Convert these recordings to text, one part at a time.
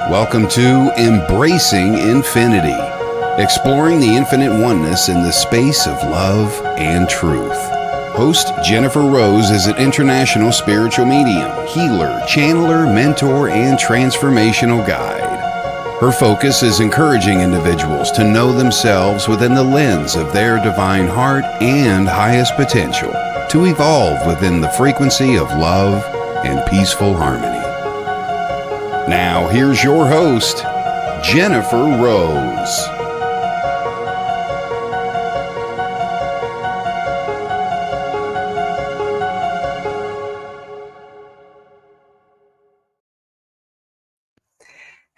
Welcome to Embracing Infinity, exploring the infinite oneness in the space of love and truth. Host Jennifer Rose is an international spiritual medium, healer, channeler, mentor, and transformational guide. Her focus is encouraging individuals to know themselves within the lens of their divine heart and highest potential, to evolve within the frequency of love and peaceful harmony. Now, here's your host, Jennifer Rose.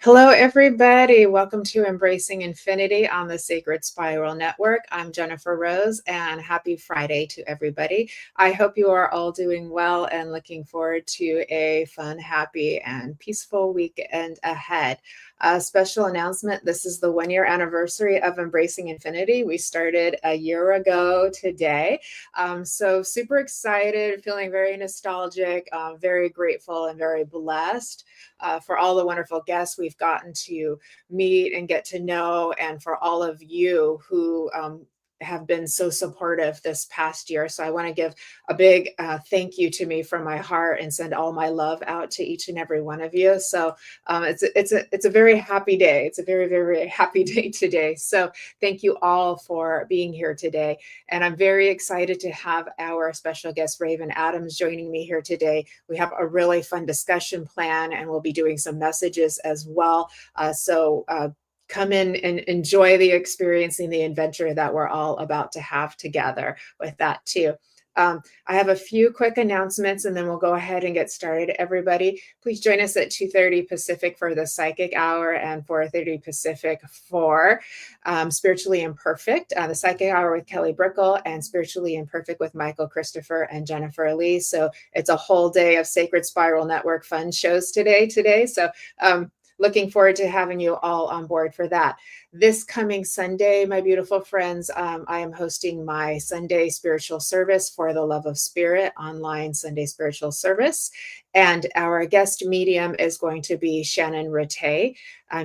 Hello, everybody. Welcome to Embracing Infinity on the Sacred Spiral Network. I'm Jennifer Rose, and happy Friday to everybody. I hope you are all doing well and looking forward to a fun, happy, and peaceful weekend ahead. A special announcement. This is the 1-year anniversary of Embracing Infinity. We started a year ago today. So super excited, feeling very nostalgic, very grateful and very blessed for all the wonderful guests we've gotten to meet and get to know, and for all of you who have been so supportive this past year. So I want to give a big thank you to me from my heart and send all my love out to each and every one of you. So it's a very happy day. It's a very, very happy day today. So thank you all for being here today. And I'm very excited to have our special guest, Raven Adams, joining me here today. We have a really fun discussion plan, and we'll be doing some messages as well. So come in and enjoy the experiencing the adventure that we're all about to have together with that too. I have a few quick announcements, and then we'll go ahead and get started. Everybody, please join us at 2:30 Pacific for the Psychic Hour and 4:30 Pacific for Spiritually Imperfect, the Psychic Hour with Kelly Brickle, and Spiritually Imperfect with Michael Christopher and Jennifer Lee. So it's a whole day of Sacred Spiral Network fun shows today. So looking forward to having you all on board for that. This coming Sunday, my beautiful friends, I am hosting my Sunday spiritual service for the Love of Spirit, online Sunday spiritual service. And our guest medium is going to be Shannon Rattay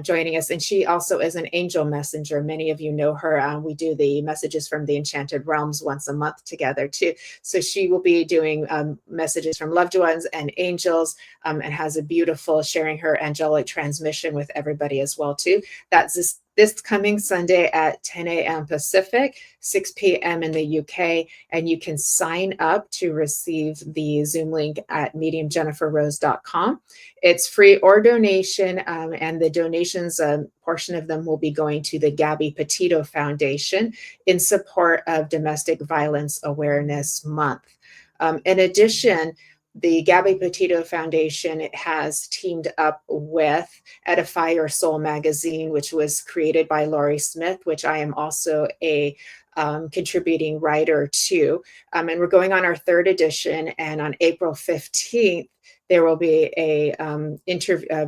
joining us. And she also is an angel messenger. Many of you know her. We do the messages from the Enchanted Realms once a month together too. So she will be doing messages from loved ones and angels, and has a beautiful sharing her angelic transmission with everybody as well too. That's this coming Sunday at 10 a.m. Pacific, 6 p.m. in the UK, and you can sign up to receive the Zoom link at mediumjenniferrose.com. It's free or donation, and the donations, portion of them will be going to the Gabby Petito Foundation in support of Domestic Violence Awareness Month. In addition, the Gabby Petito Foundation has teamed up with Edify Your Soul magazine, which was created by Laurie Smith, which I am also a contributing writer to. And we're going on our 3rd edition. And on April 15th, there will be a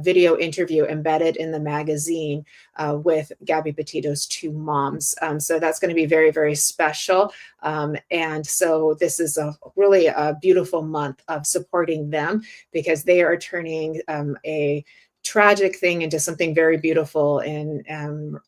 video interview embedded in the magazine with Gabby Petito's 2 moms. So that's going to be very, very special. And so this is really a beautiful month of supporting them, because they are turning a tragic thing into something very beautiful, and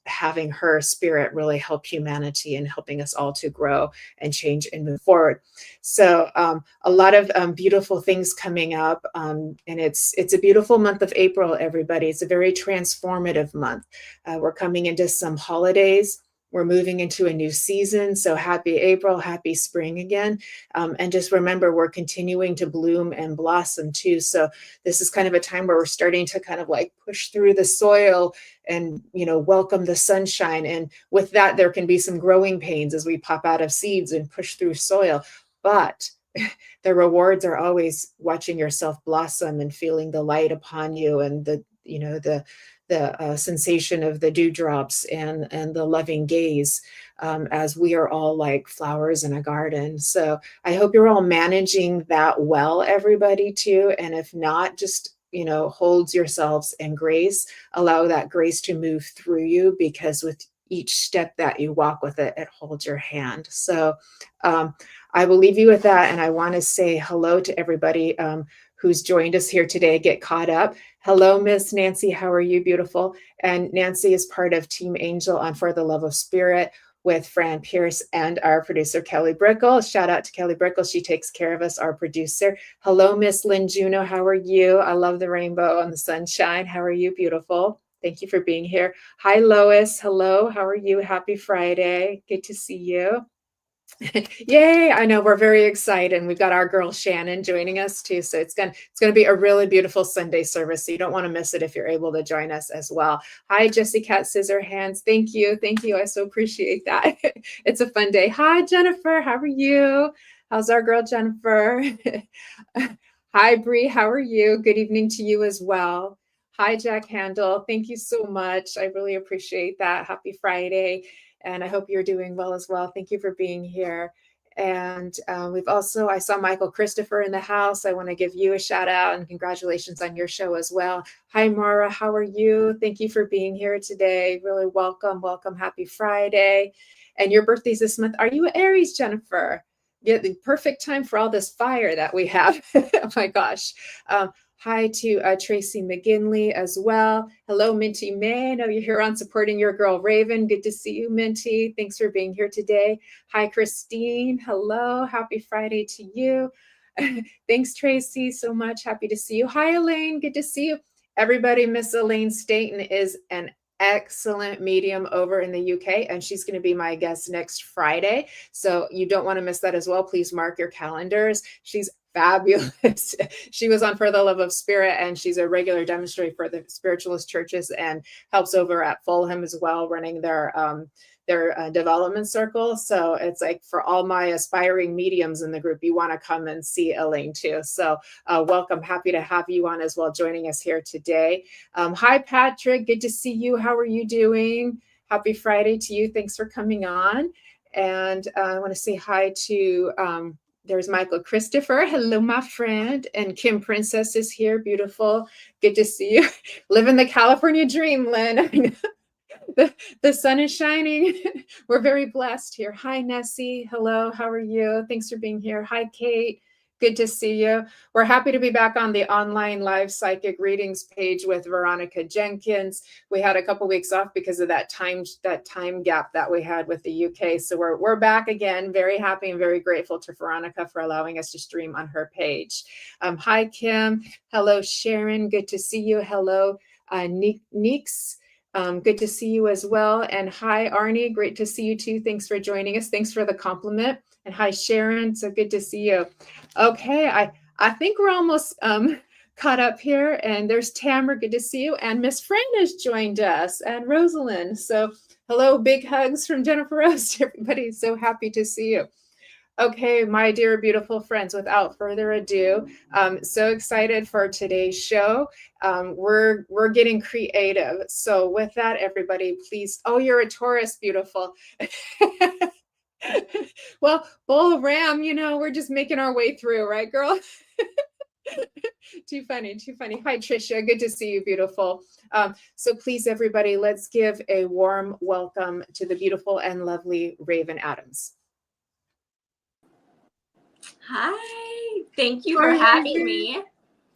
having her spirit really help humanity and helping us all to grow and change and move forward. So a lot of beautiful things coming up, and it's a beautiful month of April, everybody. It's a very transformative month. We're coming into some holidays. We're moving into a new season. So happy April, happy spring again. And just remember, we're continuing to bloom and blossom too. So this is kind of a time where we're starting to kind of like push through the soil and, welcome the sunshine. And with that, there can be some growing pains as we pop out of seeds and push through soil. But the rewards are always watching yourself blossom and feeling the light upon you, and the sensation of the dewdrops and the loving gaze, as we are all like flowers in a garden. So I hope you're all managing that well, everybody too. And if not, just, hold yourselves in grace, allow that grace to move through you, because with each step that you walk with it, it holds your hand. So I will leave you with that. And I want to say hello to everybody who's joined us here today get caught up. Hello, Miss Nancy. How are you? Beautiful. And Nancy is part of Team Angel on For the Love of Spirit with Fran Pierce and our producer, Kelly Brickle. Shout out to Kelly Brickle. She takes care of us, our producer. Hello, Miss Lynn Juno. How are you? I love the rainbow and the sunshine. How are you? Beautiful. Thank you for being here. Hi, Lois. Hello. How are you? Happy Friday. Good to see you. Yay. I know we're very excited. And we've got our girl Shannon joining us too. So it's gonna be a really beautiful Sunday service. So you don't want to miss it if you're able to join us as well. Hi, Jessie Cat Scissorhands. Thank you. Thank you. I so appreciate that. It's a fun day. Hi, Jennifer. How are you? How's our girl Jennifer? Hi, Bree. How are you? Good evening to you as well. Hi, Jack Handel. Thank you so much. I really appreciate that. Happy Friday. And I hope you're doing well as well. Thank you for being here. And I saw Michael Christopher in the house. I want to give you a shout out and congratulations on your show as well. Hi, Mara. How are you? Thank you for being here today. Really welcome. Welcome. Happy Friday. And your birthday's this month. Are you Aries, Jennifer? Yeah, the perfect time for all this fire that we have. Oh my gosh. Hi to Tracy McGinley as well. Hello, Minty May. I know you're here on supporting your girl Raven. Good to see you, Minty. Thanks for being here today. Hi, Christine. Hello. Happy Friday to you. Thanks, Tracy, so much. Happy to see you. Hi, Elaine. Good to see you. Everybody, Miss Elaine Staten is an excellent medium over in the UK, and she's going to be my guest next Friday. So you don't want to miss that as well. Please mark your calendars. She's fabulous. She was on For the Love of Spirit, and she's a regular demonstrator for the Spiritualist churches and helps over at Fulham as well, running their development circle. So it's like for all my aspiring mediums in the group, you want to come and see Elaine too. So welcome. Happy to have you on as well, joining us here today. Hi, Patrick. Good to see you. How are you doing? Happy Friday to you. Thanks for coming on. And I want to say hi to there's Michael Christopher. Hello, my friend. And Kim Princess is here. Beautiful. Good to see you. Living the California dream, Lynn. The sun is shining. We're very blessed here. Hi, Nessie. Hello. How are you? Thanks for being here. Hi, Kate. Good to see you. We're happy to be back on the online live psychic readings page with Veronica Jenkins. We had a couple weeks off because of that time gap that we had with the UK. So we're back again. Very happy and very grateful to Veronica for allowing us to stream on her page. Hi, Kim. Hello, Sharon. Good to see you. Hello, Neeks. Good to see you as well. And hi, Arnie. Great to see you too. Thanks for joining us. Thanks for the compliment. And hi, Sharon. So good to see you. Okay, I think we're almost caught up here. And there's Tamara. Good to see you. And Miss Fran has joined us, and Rosalind. So hello, big hugs from Jennifer Rose to everybody. So happy to see you. Okay, my dear beautiful friends, without further ado, so excited for today's show. We're getting creative. So with that, everybody, please. Oh, you're a Taurus, beautiful. Well, Bull Ram, we're just making our way through, right, girl? Too funny, too funny. Hi, Trisha. Good to see you, beautiful. So please, everybody, let's give a warm welcome to the beautiful and lovely Raven Adams. Hi, thank you for having me.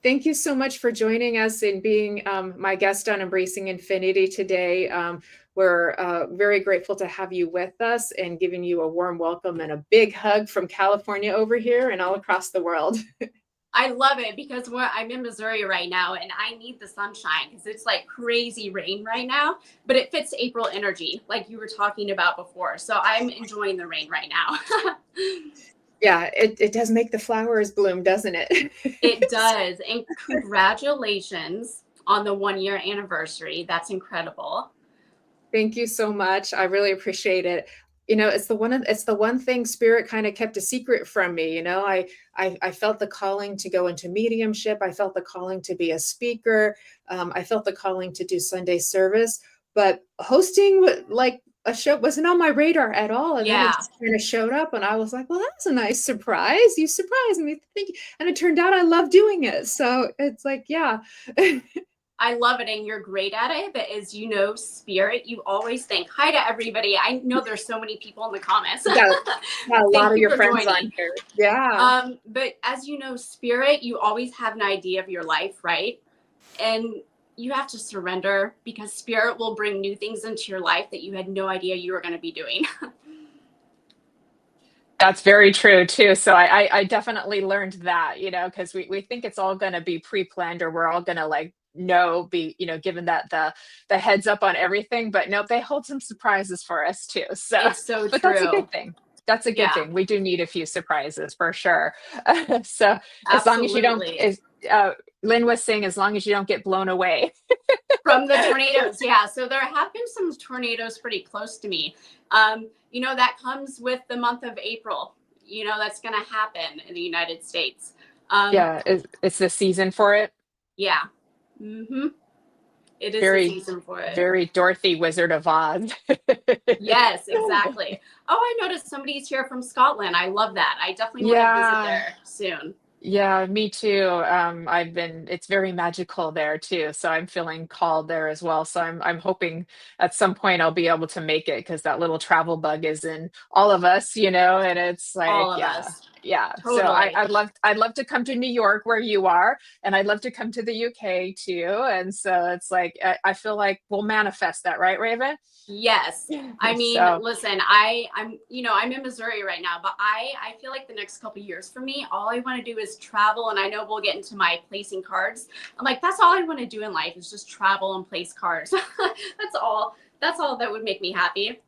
Thank you so much for joining us and being my guest on Embracing Infinity today. We're very grateful to have you with us and giving you a warm welcome and a big hug from California over here and all across the world. I love it because I'm in Missouri right now and I need the sunshine because it's like crazy rain right now, but it fits April energy like you were talking about before. So I'm enjoying the rain right now. Yeah, it does make the flowers bloom, doesn't it? It does. And congratulations on the 1-year anniversary. That's incredible. Thank you so much. I really appreciate it. It's the one thing Spirit kind of kept a secret from me. I felt the calling to go into mediumship. I felt the calling to be a speaker. I felt the calling to do Sunday service, but hosting a show wasn't on my radar at all. And then it just kind of showed up and I was like, well, that's a nice surprise. You surprised me. Thank you. And it turned out I love doing it. So it's like, yeah. I love it, and you're great at it. But as you know, spirit, you always think hi to everybody. I know there's so many people in the comments. Yeah, a lot Thank of you your for friends joining. on here. Yeah. But as you know, spirit, you always have an idea of your life, right? And you have to surrender, because spirit will bring new things into your life that you had no idea you were going to be doing. That's very true too. So I definitely learned that, because we think it's all going to be pre-planned, or we're all going to like be, given that the heads up on everything. But nope, they hold some surprises for us too. So, It's so but that's a true. good thing. That's a good Yeah, thing. We do need a few surprises for sure. So as long as you don't, absolutely. uh, Lynn was saying, as long as you don't get blown away. From the tornadoes, yeah. So there have been some tornadoes pretty close to me. That comes with the month of April. That's going to happen in the United States. Yeah, it's the season for it. Yeah. Mm-hmm. It is the Very, season for it. very Dorothy Wizard of Oz. Yes, exactly. Oh, I noticed somebody's here from Scotland. I love that. I definitely want to visit Yeah. there soon. Yeah, me too. It's very magical there too. So I'm feeling called there as well. So I'm hoping at some point I'll be able to make it, because that little travel bug is in all of us, and it's like, All of yeah, us. yeah. So Totally. I'd love to come to New York where you are, and I'd love to come to the UK too. And so it's like I feel like we'll manifest that, right, Raven? Yes. I mean, So listen, I'm in Missouri right now, but I feel like the next couple of years for me, all I want to do is travel. And I know we'll get into my placing cards. I'm like, that's all I want to do in life, is just travel and place cards. That's all that would make me happy.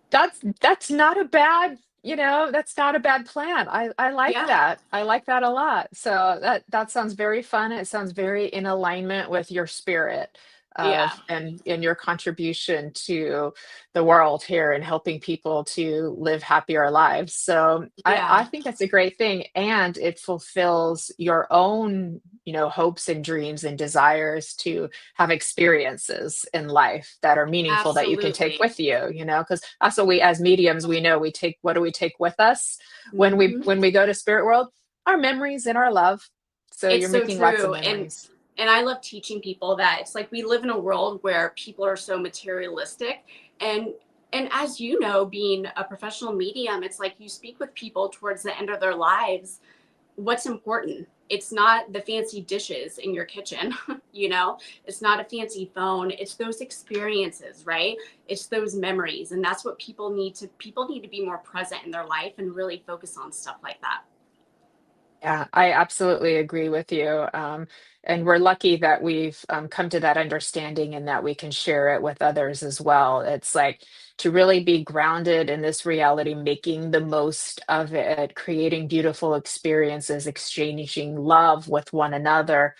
that's not a bad, that's not a bad plan. I like Yeah. that. I like that a lot. So that sounds very fun. It sounds very in alignment with your spirit Yeah. and your contribution to the world here, and helping people to live happier lives. So I Yeah. think that's a great thing, and it fulfills your own, hopes and dreams and desires to have experiences in life that are meaningful, that you can take Absolutely. with you, because that's what we, as mediums, we know, what do we take with us when we Hmm. go to spirit world? Our memories and our love. So It's you're so making lots of true. memories. And I love teaching people that it's like we live in a world where people are so materialistic, and as you know, being a professional medium, it's like you speak with people towards the end of their lives. What's important? It's not the fancy dishes in your kitchen, it's not a fancy phone. It's those experiences, right? It's those memories. And that's what people need to be more present in their life and really focus on stuff like that. Yeah, I absolutely agree with you. And we're lucky that we've come to that understanding, and that we can share it with others as well. It's like to really be grounded in this reality, making the most of it, creating beautiful experiences, exchanging love with one another,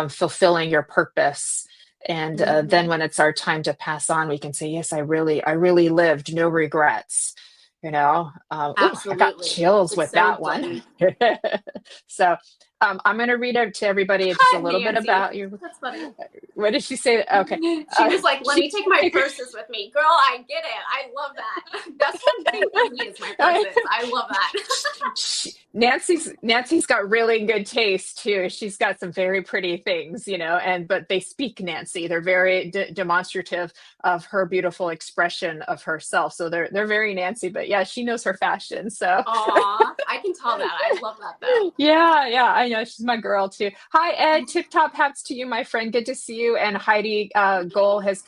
fulfilling your purpose. And then Hmm. when it's our time to pass on, we can say, yes, I really lived, no regrets. Ooh, I got Absolutely. chills It's with so that one. important. So I'm going to read out to everybody just a little bit Nancy. about you. That's funny. What did she say? Okay. She was like, let She, me take my purses with me. Girl, I get it. I love that. That's one thing for me is my purses. I love that. Nancy's got really good taste too. She's got some very pretty things, but they speak Nancy. They're very demonstrative of her beautiful expression of herself. So they're very Nancy, but yeah, she knows her fashion. So Aw, I can tell that. I love that though. yeah, I know. She's my girl too. Hi, Ed. Tip top hats to you, my friend. Good to see you. And Heidi Goal has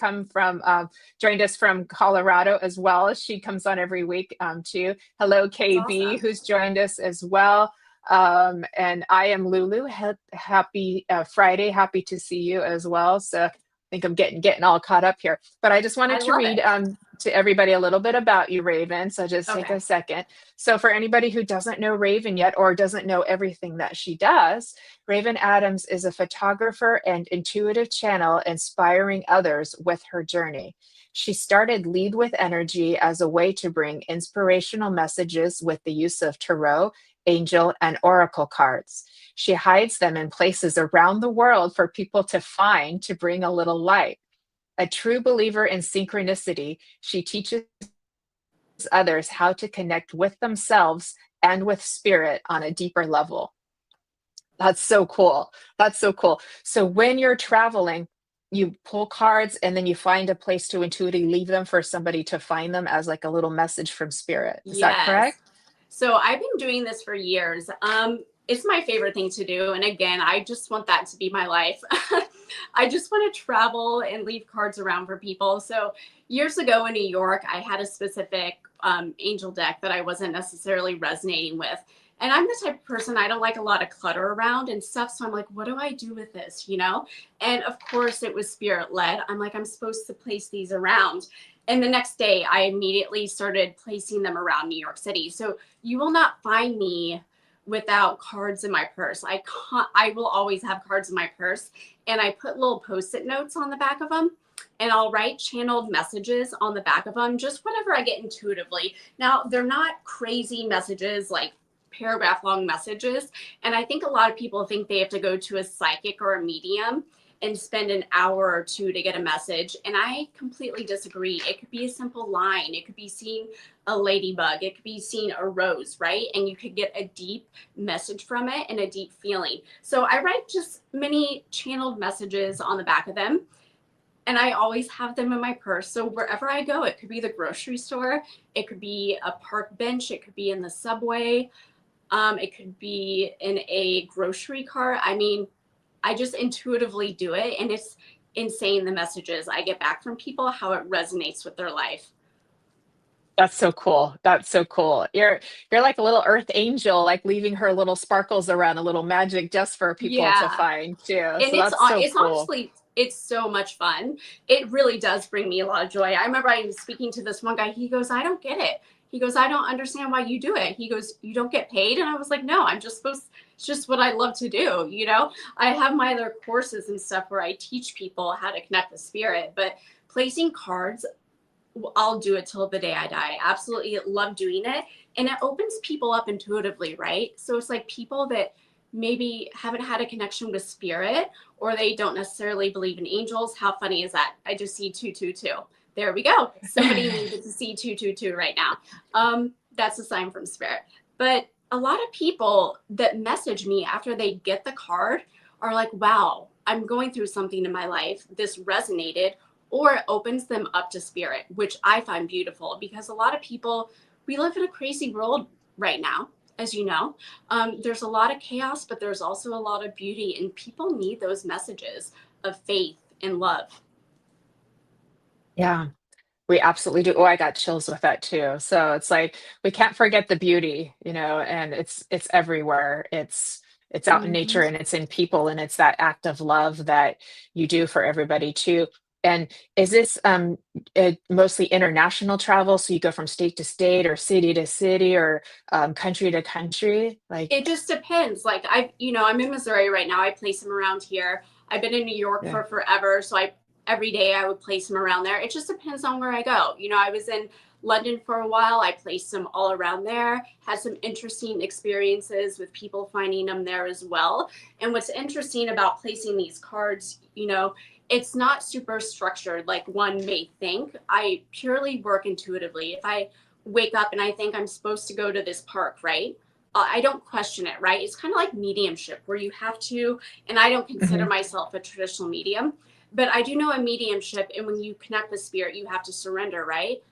joined us from Colorado as well. She comes on every week too. Hello, That's KB, awesome. who's joined us as well. And I am Lulu. Happy Friday. Happy to see you as well. So I think I'm getting all caught up here. But I just I wanted to love read it. to everybody a little bit about you, Raven. So just take Okay. a second. So, for anybody who doesn't know Raven yet, or doesn't know everything that she does, Raven Adams is a photographer and intuitive channel, inspiring others with her journey. She started Lead with Energy as a way to bring inspirational messages with the use of tarot, angel, and oracle cards. She hides them in places around the world for people to find, to bring a little light. A true believer in synchronicity, she teaches others how to connect with themselves and with spirit on a deeper level. That's so cool. That's so cool. So when you're traveling, you pull cards and then you find a place to intuitively leave them for somebody to find them as like a little message from spirit. Is that Yes. correct? So I've been doing this for years. It's my favorite thing to do. And again, I just want that to be my life. I just want to travel and leave cards around for people. So years ago in New York, I had a specific angel deck that I wasn't necessarily resonating with. And I'm the type of person, I don't like a lot of clutter around and stuff. So I'm like, what do I do with this? You know? And of course, it was spirit led. I'm like, I'm supposed to place these around. And the next day, I immediately started placing them around New York City. So you will not find me without cards in my purse. I will always have cards in my purse, and I put little post-it notes on the back of them, and I'll write channeled messages on the back of them, just whatever I get intuitively. Now, they're not crazy messages like paragraph long messages, and I think a lot of people think they have to go to a psychic or a medium and spend an hour or two to get a message. And I completely disagree. It could be a simple line. It could be seeing a ladybug. It could be seeing a rose, right? And you could get a deep message from it and a deep feeling. So I write just many channeled messages on the back of them. And I always have them in my purse. So wherever I go, it could be the grocery store, it could be a park bench, it could be in the subway, it could be in a grocery cart. I mean, I just intuitively do it. And it's insane the messages I get back from people, how it resonates with their life. That's so cool. That's so cool. You're like a little earth angel, like leaving her little sparkles around, a little magic just for people to Yeah. find too. And So that's so it's cool. honestly, it's so much fun. It really does bring me a lot of joy. I remember I was speaking to this one guy. He goes, I don't get it. He goes, I don't understand why you do it. He goes, you don't get paid. And I was like, no, I'm just supposed, it's just what I love to do. You know, I have my other courses and stuff where I teach people how to connect with spirit, but placing cards, I'll do it till the day I die. I absolutely love doing it. And it opens people up intuitively, right? So it's like people that maybe haven't had a connection with spirit, or they don't necessarily believe in angels. How funny is that? I just see 222. There we go. Somebody needed to see 222 right now. That's a sign from spirit. But a lot of people that message me after they get the card are like, wow, I'm going through something in my life. This resonated, or it opens them up to spirit, which I find beautiful, because a lot of people, we live in a crazy world right now, as you know. There's a lot of chaos, but there's also a lot of beauty, and people need those messages of faith and love. Yeah, we absolutely do. Oh, I got chills with that too. So it's like we can't forget the beauty, and it's everywhere. It's out in Mhm. nature and it's in people and it's that act of love that you do for everybody too. And is this mostly international travel? So you go from state to state or city to city or country to country? Like, It just depends. Like I'm in Missouri right now. I place them around here. I've been in New York yeah. for forever, so every day I would place them around there. It just depends on where I go. I was in London for a while. I placed them all around there. Had some interesting experiences with people finding them there as well. And what's interesting about placing these cards, it's not super structured like one may think. I purely work intuitively. If I wake up and I think I'm supposed to go to this park, right? I don't question it, right? It's kind of like mediumship where you have to, and I don't consider Mhm. myself a traditional medium, but I do know a mediumship. And when you connect with spirit, you have to surrender, right?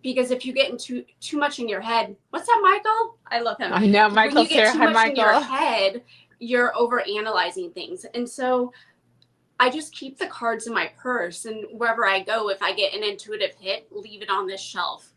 Because if you get into too much in your head, what's that, Michael? I love him. I know When you Michael's get here. too Hi, much in your Michael. head, you're over analyzing things. And so I just keep the cards in my purse, and wherever I go, if I get an intuitive hit, leave it on this shelf,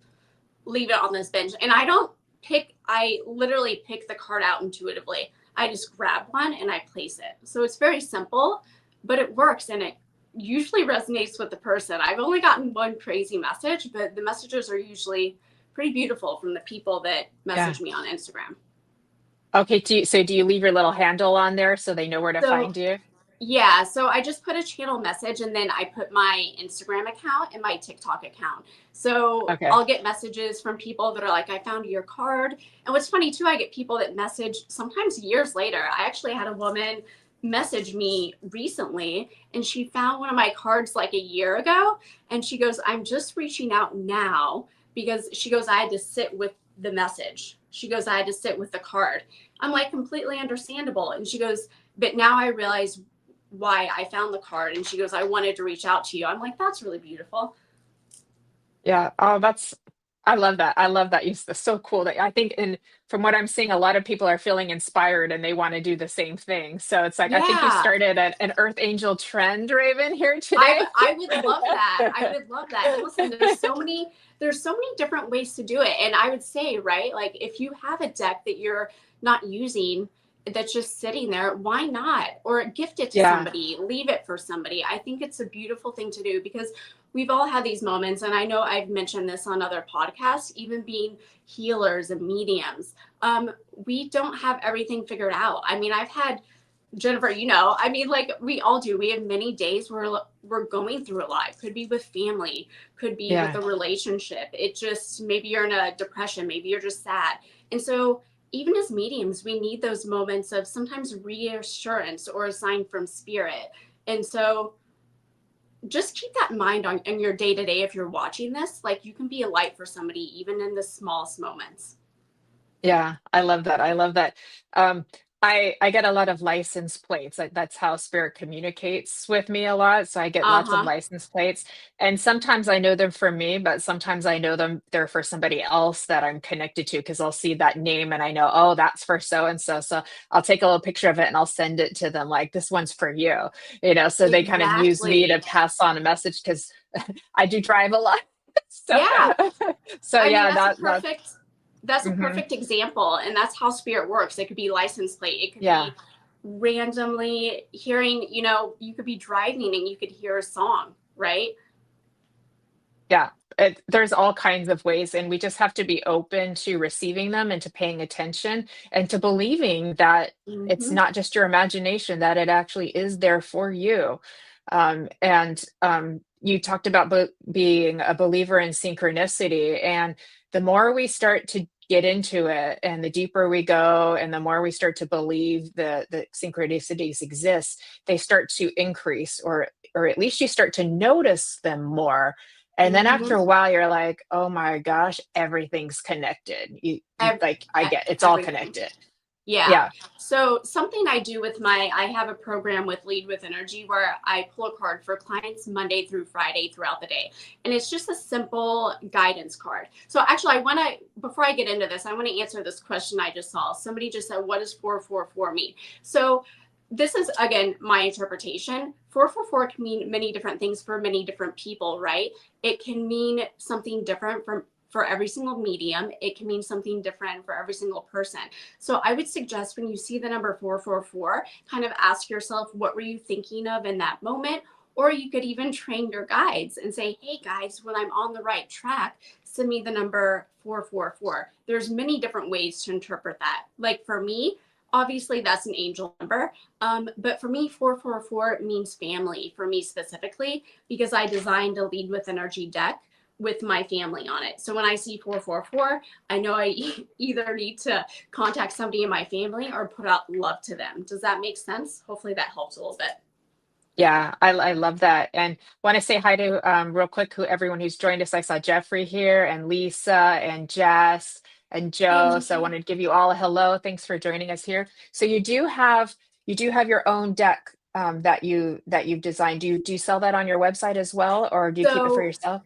leave it on this bench. And I literally pick the card out intuitively. I just grab one and I place it. So it's very simple, but it works, and it usually resonates with the person. I've only gotten one crazy message, but the messages are usually pretty beautiful from the people that Yeah. message me on Instagram. Okay. So do you leave your little handle on there so they know where to So find you? yeah, so I just put a channel message, and then I put my Instagram account and my TikTok account. So Okay. I'll get messages from people that are like, I found your card. And what's funny too, I get people that message sometimes years later. I actually had a woman message me recently, and she found one of my cards like a year ago. And she goes, I'm just reaching out now because she goes, I had to sit with the message. She goes, I had to sit with the card. I'm like, completely understandable. And she goes, but now I realize why I found the card. And she goes, I wanted to reach out to you. I'm like, that's really beautiful. Yeah. Oh, I love that. I love that. It's so cool that I think, and from what I'm seeing, a lot of people are feeling inspired and they want to do the same thing. So it's like, I think you Yeah. started an Earth Angel trend, Raven, here today. I would love that. I would love that. And listen, there's so many different ways to do it. And I would say, right, like if you have a deck that you're not using, that's just sitting there, why not? Or gift it to Yeah. somebody, leave it for somebody. I think it's a beautiful thing to do because we've all had these moments. And I know I've mentioned this on other podcasts, even being healers and mediums. We don't have everything figured out. I mean, I've had, Jennifer, I mean, like we all do. We have many days where we're going through a lot. Could be with family, could be with a relationship. It just, maybe you're in a depression, maybe you're just sad. And so even as mediums, we need those moments of sometimes reassurance or a sign from spirit. And so just keep that in mind in your day to day. If you're watching this, like you can be a light for somebody, even in the smallest moments. Yeah, I love that. I love that. Um, I get a lot of license plates. Like that's how spirit communicates with me a lot. So I get lots of Uh-huh. license plates, and sometimes I know them for me, but sometimes I know them they're for somebody else that I'm connected to because I'll see that name and I know, oh, that's for so and so. So I'll take a little picture of it and I'll send it to them like this one's for you. So they kind of use me to Exactly. pass on a message because I do drive a lot. So Yeah. so I mean, yeah, that's that's a mhm. perfect example. And that's how spirit works. It could be license plate. It could Yeah. be randomly hearing, you could be driving and you could hear a song, right? Yeah, there's all kinds of ways, and we just have to be open to receiving them and to paying attention and to believing that it's Mm-hmm. not just your imagination, that it actually is there for you. And you talked about being a believer in synchronicity, and the more we start to get into it, and the deeper we go, and the more we start to believe that synchronicities exist, they start to increase, or at least you start to notice them more, and then Mm-hmm. after a while, you're like, oh my gosh, everything's connected. Like, I get it's all Everything. connected. Yeah. Yeah. So something I do with I have a program with Lead with Energy where I pull a card for clients Monday through Friday throughout the day. And it's just a simple guidance card. So actually before I get into this, I want to answer this question I just saw. Somebody just said, what does 444 mean? So this is, again, my interpretation. 444 can mean many different things for many different people, right? It can mean something different for every single medium. It can mean something different for every single person. So I would suggest when you see the number 444, kind of ask yourself, what were you thinking of in that moment? Or you could even train your guides and say, hey guys, when I'm on the right track, send me the number 444. There's many different ways to interpret that. Like for me, obviously that's an angel number. But for me, 444 means family for me specifically, because I designed a Lead with Energy deck with my family on it. So when I see 444, I know I either need to contact somebody in my family or put out love to them. Does that make sense? Hopefully that helps a little bit. Yeah, I love that. And want to say hi to real quick everyone who's joined us. I saw Jeffrey here and Lisa and Jess and Joe. Thank So I you. wanted to give you all a hello. Thanks for joining us here. So you do have your own deck that you've designed. Do you sell that on your website as well, or do you keep it for So yourself?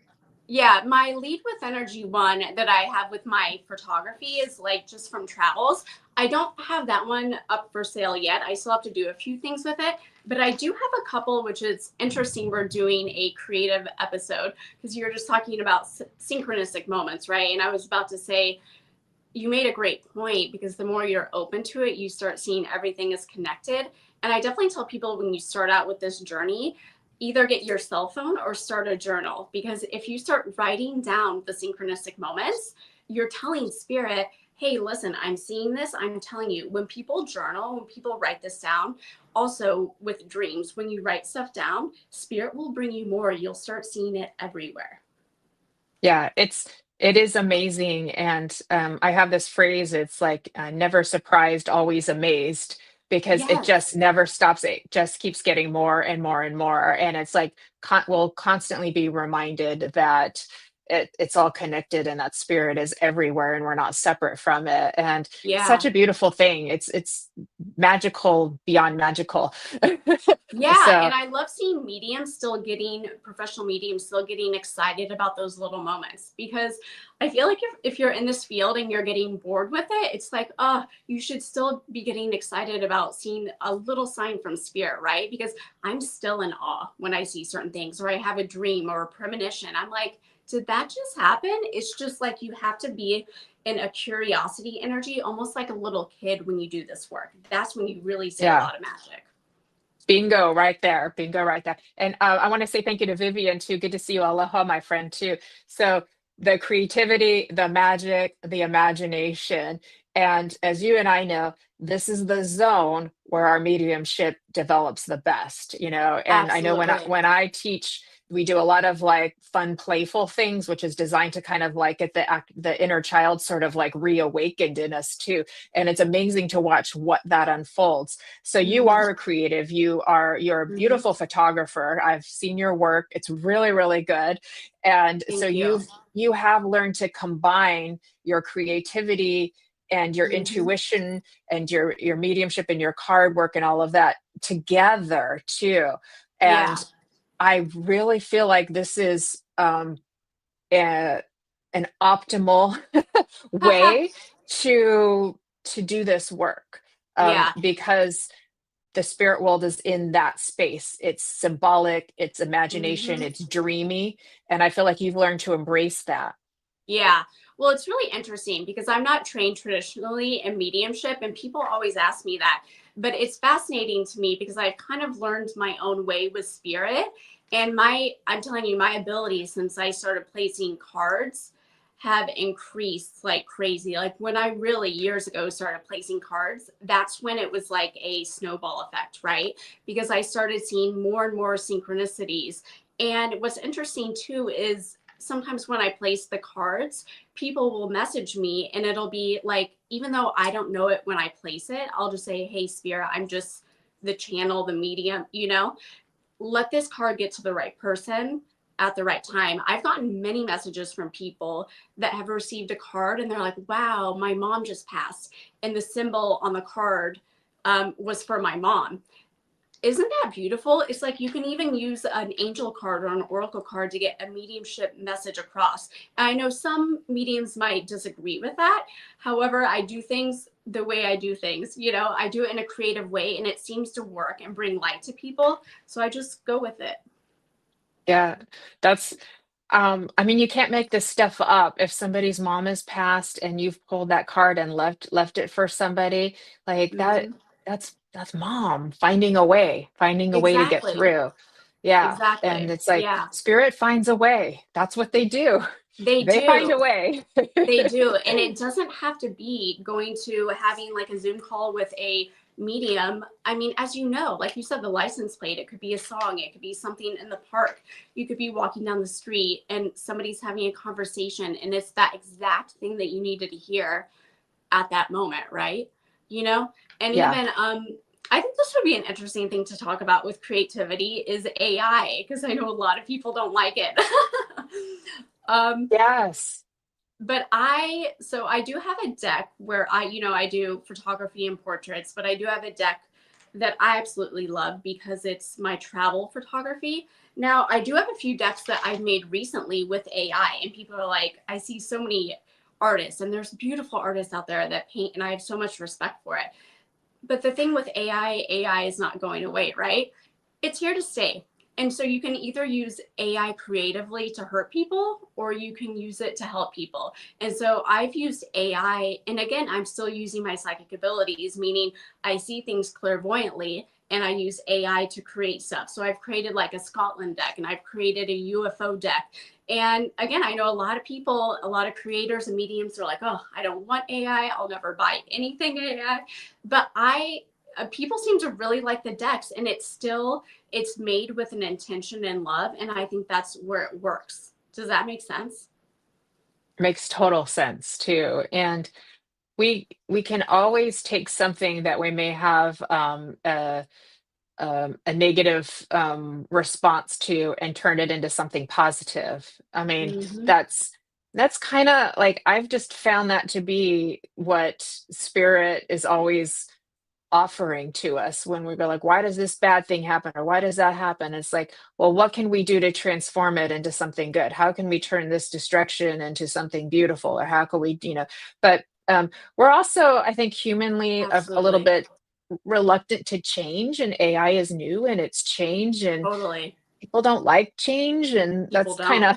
yeah, my Lead with Energy one that I have with my photography is like just from travels. I don't have that one up for sale yet. I still have to do a few things with it, but I do have a couple, which is interesting. We're doing a creative episode because you're just talking about synchronistic moments, right? And I was about to say, you made a great point because the more you're open to it, you start seeing everything is connected. And I definitely tell people when you start out with this journey, either get your cell phone or start a journal, because if you start writing down the synchronistic moments, you're telling spirit, hey, listen, I'm seeing this. I'm telling you, when people journal, when people write this down, also with dreams, when you write stuff down, spirit will bring you more. You'll start seeing it everywhere. Yeah, it is amazing, and I have this phrase. It's like never surprised, always amazed, because it Yes. just never stops. It just keeps getting more and more and more, and it's like we'll constantly be reminded that. it's all connected, and that spirit is everywhere, and we're not separate from it. And such Yeah. a beautiful thing. It's magical beyond magical. Yeah, So and I love seeing professional mediums still getting excited about those little moments, because I feel like if you're in this field and you're getting bored with it, it's like, oh, you should still be getting excited about seeing a little sign from spirit, right? Because I'm still in awe when I see certain things, or I have a dream or a premonition. I'm like, did that just happen? It's just like you have to be in a curiosity energy, almost like a little kid when you do this work. That's when you really see a yeah. lot of magic. Bingo right there. Bingo right there. And I want to say thank you to Vivian too. Good to see you. Aloha, my friend, too. So the creativity, the magic, the imagination. And as you and I know, this is the zone where our mediumship develops the best, you know. And I know Absolutely. when I teach, we do a lot of like fun, playful things, which is designed to kind of like get the inner child sort of like reawakened in us too. And it's amazing to watch what that unfolds. So you Hmm. are a creative. You're a Hmm. beautiful photographer. I've seen your work. It's really, really good. And so Thank you. you have learned to combine your creativity and your Hmm. intuition and your mediumship and your card work and all of that together too. Yeah. And I really feel like this is a, an optimal way to do this work, Yeah. because the spirit world is in that space. It's symbolic, it's imagination, Hmm. it's dreamy, and I feel like you've learned to embrace that. Yeah. Well, it's really interesting because I'm not trained traditionally in mediumship, and people always ask me that. But it's fascinating to me because I've kind of learned my own way with spirit. And I'm telling you, my abilities since I started placing cards have increased like crazy. Like when I really years ago started placing cards, that's when it was like a snowball effect, right? Because I started seeing more and more synchronicities. And what's interesting too is sometimes when I place the cards, people will message me and it'll be like, even though I don't know it when I place it, I'll just say, hey, Spirit, I'm just the channel, the medium, let this card get to the right person at the right time. I've gotten many messages from people that have received a card and they're like, wow, my mom just passed. And the symbol on the card was for my mom. Isn't that beautiful? It's like you can even use an angel card or an oracle card to get a mediumship message across. And I know some mediums might disagree with that. However, I do things the way I do things. I do it in a creative way and it seems to work and bring light to people. So I just go with it. Yeah, that's I mean, you can't make this stuff up. If somebody's mom has passed and you've pulled that card and left it for somebody, like that, Hmm. that's mom finding a way to get Exactly. through. Yeah. And Exactly. it's like Yeah, spirit finds a way. That's what they do. they They find do. a way. They do. And it doesn't have to be going to having like a Zoom call with a medium. I mean, as you know, like you said, the license plate, it could be a song, it could be something in the park. You could be walking down the street and somebody's having a conversation and it's that exact thing that you needed to hear at that moment, right? You know? And Yeah. even I think this would be an interesting thing to talk about with creativity is AI, because I know a lot of people don't like it. um Yes. but I do have a deck where I do photography and portraits, but I do have a deck that I absolutely love because it's my travel photography. Now, I do have a few decks that I've made recently with AI, and people are like, I see so many artists, and there's beautiful artists out there that paint, and I have so much respect for it. But the thing with AI is not going away, right? It's here to stay. And so you can either use AI creatively to hurt people or you can use it to help people. And so I've used AI, and again, I'm still using my psychic abilities, meaning I see things clairvoyantly and I use AI to create stuff. So I've created like a Scotland deck and I've created a UFO deck. And again, I know a lot of people, a lot of creators and mediums are like, oh, I don't want AI. I'll never buy anything AI. But people seem to really like the decks, and it's made with an intention and love, and I think that's where it works. Does that make sense? Makes total sense too. And we can always take something that we may have a negative response to and turn it into something positive. I mean, Hmm. that's kind of like, I've just found that to be what spirit is always offering to us when we go like, why does this bad thing happen, or why does that happen? It's like, well, what can we do to transform it into something good? How can we turn this destruction into something beautiful? Or how can we, but we're also, I think, humanly a little Absolutely. bit reluctant to change, and AI is new and it's change, and Totally. people don't like change, and People that's kind don't. of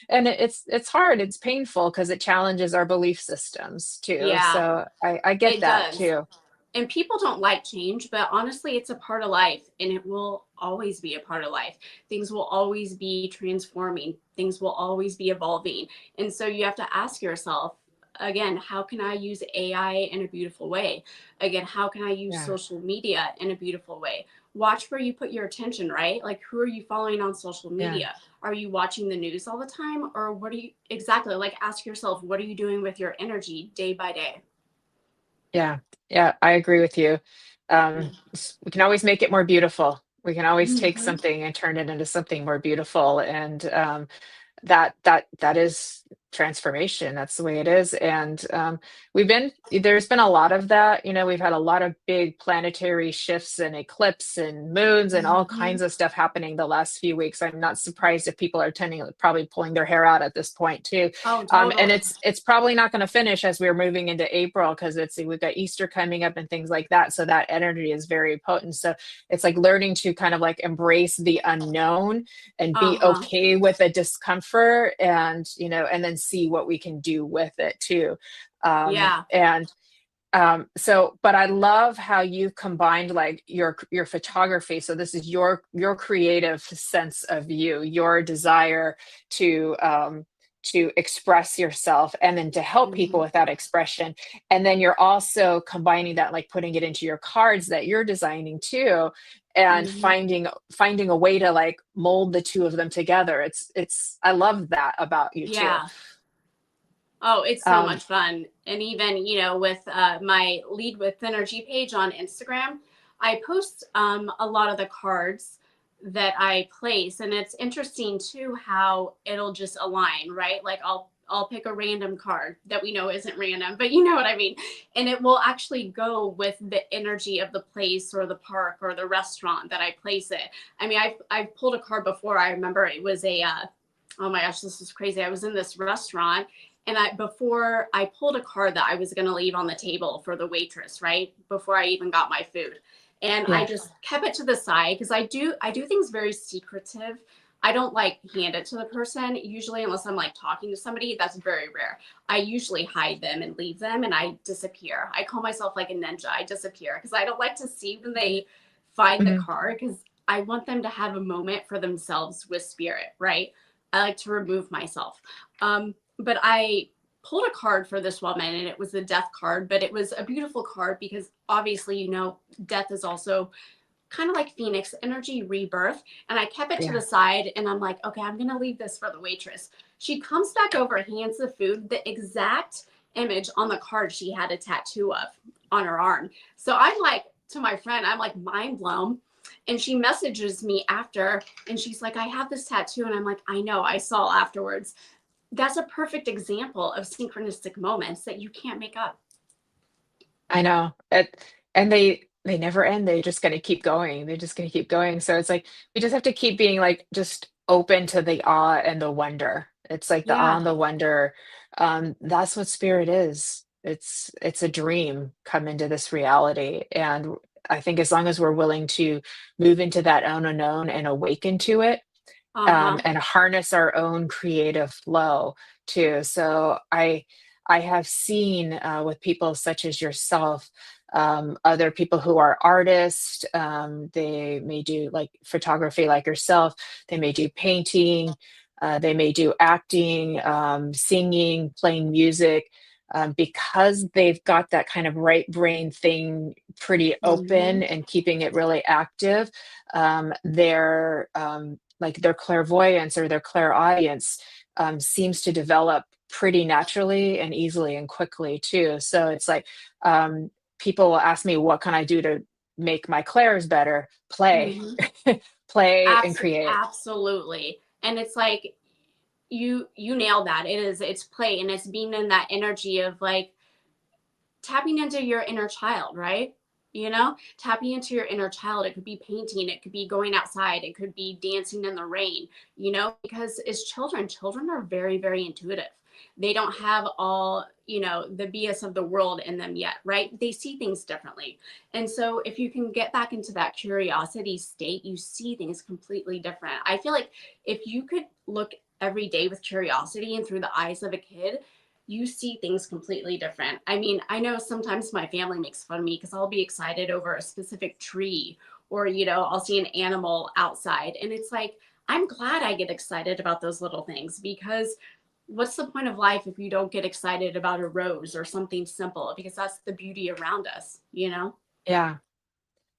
and it's hard, it's painful because it challenges our belief systems too, Yeah, so I get it that does. too. And people don't like change, but honestly, it's a part of life and it will always be a part of life. Things will always be transforming, things will always be evolving. And so you have to ask yourself, again, how can I use AI in a beautiful way? Again, how can I use Yeah, social media in a beautiful way? Watch where you put your attention, right? Like, who are you following on social yeah, media? Are you watching the news all the time? Or what are you exactly like? Ask yourself, what are you doing with your energy day by day? yeah, yeah, I agree with you. We can always make it more beautiful. We can always take Mhm. something and turn it into something more beautiful, and that is transformation. That's the way it is. And there's been a lot of that. We've had a lot of big planetary shifts and eclipse and moons and all Mhm. kinds of stuff happening the last few weeks. I'm not surprised if people are probably pulling their hair out at this point too. Oh, And totally. it's probably not going to finish as we're moving into April, because we've got Easter coming up and things like that, so that energy is very potent. So it's like learning to kind of like embrace the unknown and be Uh-huh. okay with the discomfort, and and then see what we can do with it too. Yeah. And so, but I love how you combined like your photography. So this is your creative sense of you, your desire to express yourself, and then to help people Mhm. with that expression. And then you're also combining that, like putting it into your cards that you're designing too, and Mhm. finding a way to like mold the two of them together. It's I love that about you too. Yeah. Oh, it's so um much fun. And even, with my Lead with Energy page on Instagram, I post a lot of the cards that I place. And it's interesting too how it'll just align, right? Like I'll pick a random card that we know isn't random, but you know what I mean. And it will actually go with the energy of the place or the park or the restaurant that I place it. I mean, I've pulled a card before. I remember it was oh my gosh, this is crazy. I was in this restaurant, and before I pulled a card that I was going to leave on the table for the waitress, right before I even got my food, and I yeah, just kept it to the side because I do things very secretive. I don't like hand it to the person usually unless I'm like talking to somebody. That's very rare. I usually hide them and leave them, and I disappear. I call myself like a ninja. I disappear because I don't like to see when they find the mhm, card, because I want them to have a moment for themselves with spirit, right? I like to remove myself. But I pulled a card for this woman, and it was the death card, but it was a beautiful card because obviously, death is also kind of like Phoenix energy, rebirth. And I kept it to yeah. the side, and I'm like, okay, I'm going to leave this for the waitress. She comes back over, hands the food, the exact image on the card she had a tattoo of on her arm. So I'm like, to my friend, I'm like mind blown. And she messages me after, and she's like, I have this tattoo. And I'm like, I know, I saw afterwards. That's a perfect example of synchronistic moments that you can't make up. I know it. And they never end. They're just going to keep going. They're just going to keep going. So it's like we just have to keep being like just open to the awe and the wonder. It's like the awe Yeah. and the wonder. That's what spirit is. It's a dream come into this reality. And I think as long as we're willing to move into that unknown and awaken to it, Uh-huh. and harness our own creative flow too. So I have seen with people such as yourself, other people who are artists. They may do like photography, like yourself. They may do painting. They may do acting, singing, playing music. Because they've got that kind of right brain thing pretty open Hmm. and keeping it really active, they're like their clairvoyance or their clairaudience seems to develop pretty naturally and easily and quickly too. So it's like, people will ask me, what can I do make my clairs better. Play. Mhm. Play and create. Absolutely. And it's like you nailed that. It's play, and it's being in that energy of like tapping into your inner child, right? You know, tapping into your inner child. It could be painting, it could be going outside, it could be dancing in the rain, you know, because as children are very, very intuitive. They don't have all, you know, the BS of the world in them yet, right? They see things differently. And so if you can get back into that curiosity state, you see things completely different. I feel like if you could look every day with curiosity and through the eyes of a kid, you see things completely different. I mean, I know sometimes my family makes fun of me because I'll be excited over a specific tree, or, you know, I'll see an animal outside. And it's like, I'm glad I get excited about those little things, because what's the point of life if you don't get excited about a rose or something simple? Because that's the beauty around us, you know? Yeah.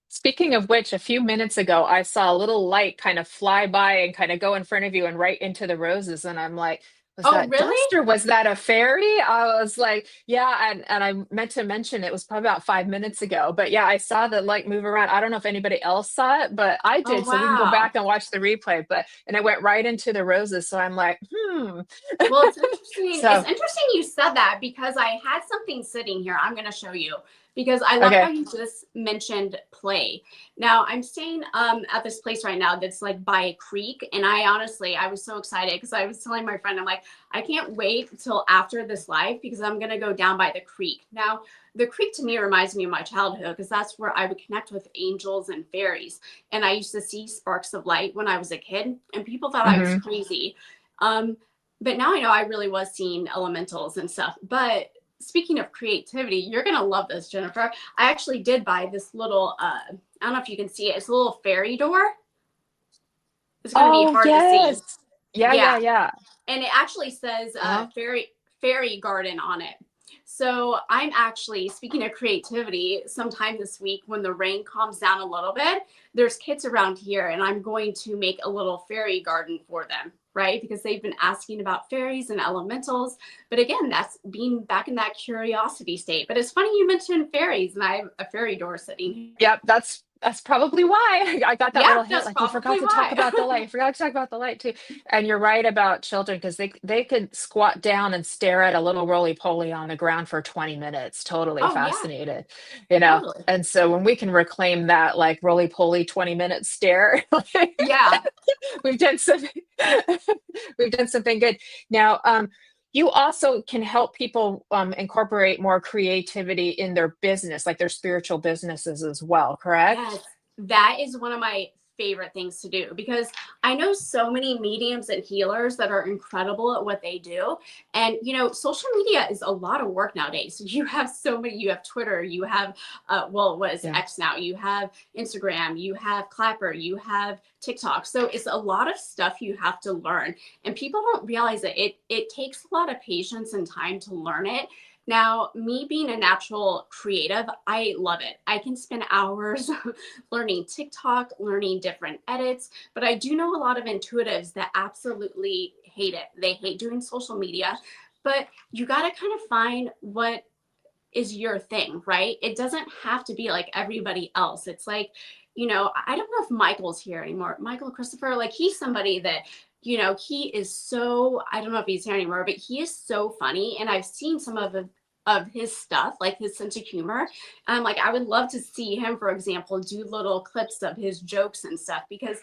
Speaking of which, a few minutes ago, I saw a little light kind of fly by and kind of go in front of you and right into the roses. And I'm like, was Oh, that really? dust or was that a fairy? I was like, yeah. And I meant to mention it was probably about 5 minutes ago. But yeah, I saw the light move around. I don't know if anybody else saw it, but I Oh, did. So we can go wow. back and watch the replay. And it went right into the roses. So I'm like, Well, it's interesting. It's So, interesting you said that, because I had something sitting here. I'm going to show you, because I love how okay. you just mentioned play. Now I'm staying at this place right now that's like by a creek, and I was so excited because I was telling my friend, I'm like, I can't wait till after this live because I'm going to go down by the creek. Now, the creek to me reminds me of my childhood, because that's where I would connect with angels and fairies. And I used to see sparks of light when I was a kid, and people thought I was Hmm. crazy. Um, but now I know I really was seeing elementals and stuff. But speaking of creativity, you're going to love this, Jennifer. I actually did buy this little, I don't know if you can see it. It's a little fairy door. It's going to be Oh, hard to see. yes. Yeah, Yeah. yeah, yeah. And it actually says Uh-huh. fairy garden on it. So I'm actually, speaking of creativity, sometime this week when the rain calms down a little bit, there's kids around here, and I'm going to make a little fairy garden for them, right? Because they've been asking about fairies and elementals. But again, that's being back in that curiosity state. But it's funny you mentioned fairies, and I have a fairy door sitting here. Yep, that's probably why I got that Yeah, little hint. that's Like, you forgot probably to talk why. about the light. You forgot to talk about the light too. And you're right about children, because they could squat down and stare at a little roly poly on the ground for 20 minutes, totally Oh, yeah, fascinated, totally. And so when we can reclaim that like roly poly 20-minute stare, Yeah. we've done some we've done something good. Now, you also can help people incorporate more creativity in their business, like their spiritual businesses as well, correct? Yes, that is one of my favorite things to do, because I know so many mediums and healers that are incredible at what they do. And, you know, social media is a lot of work nowadays. You have so many, you have Twitter, you have, well, what is Yeah. X now? You have Instagram, you have Clapper, you have TikTok. So it's a lot of stuff you have to learn. And people don't realize that it takes a lot of patience and time to learn it. Now, me being a natural creative, I love it. I can spend hours learning TikTok, learning different edits, but I do know a lot of intuitives that absolutely hate it. They hate doing social media, but you got to kind of find what is your thing, right? It doesn't have to be like everybody else. It's like, you know, I don't know if Michael's here anymore. Michael Christopher, like he's somebody that, you know, he is so, I don't know if he's here anymore, but he is so funny. And I've seen some of his stuff, like his sense of humor. Like, I would love to see him, for example, do little clips of his jokes and stuff, because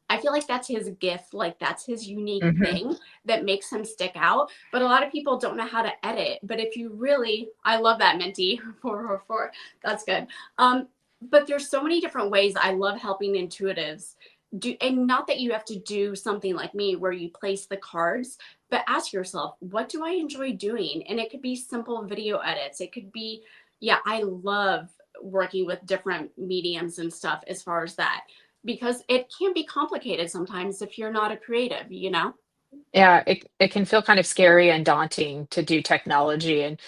I feel like that's his gift. Like, that's his unique Hmm. thing that makes him stick out. But a lot of people don't know how to edit. But if you really, I love that, Minty 444. That's good. But there's so many different ways. I love helping intuitives do, and not that you have to do something like me where you place the cards, but ask yourself, what do I enjoy doing? And it could be simple video edits. It could be, yeah, I love working with different mediums and stuff as far as that, because it can be complicated sometimes if you're not a creative, you know? Yeah, it can feel kind of scary and daunting to do technology. And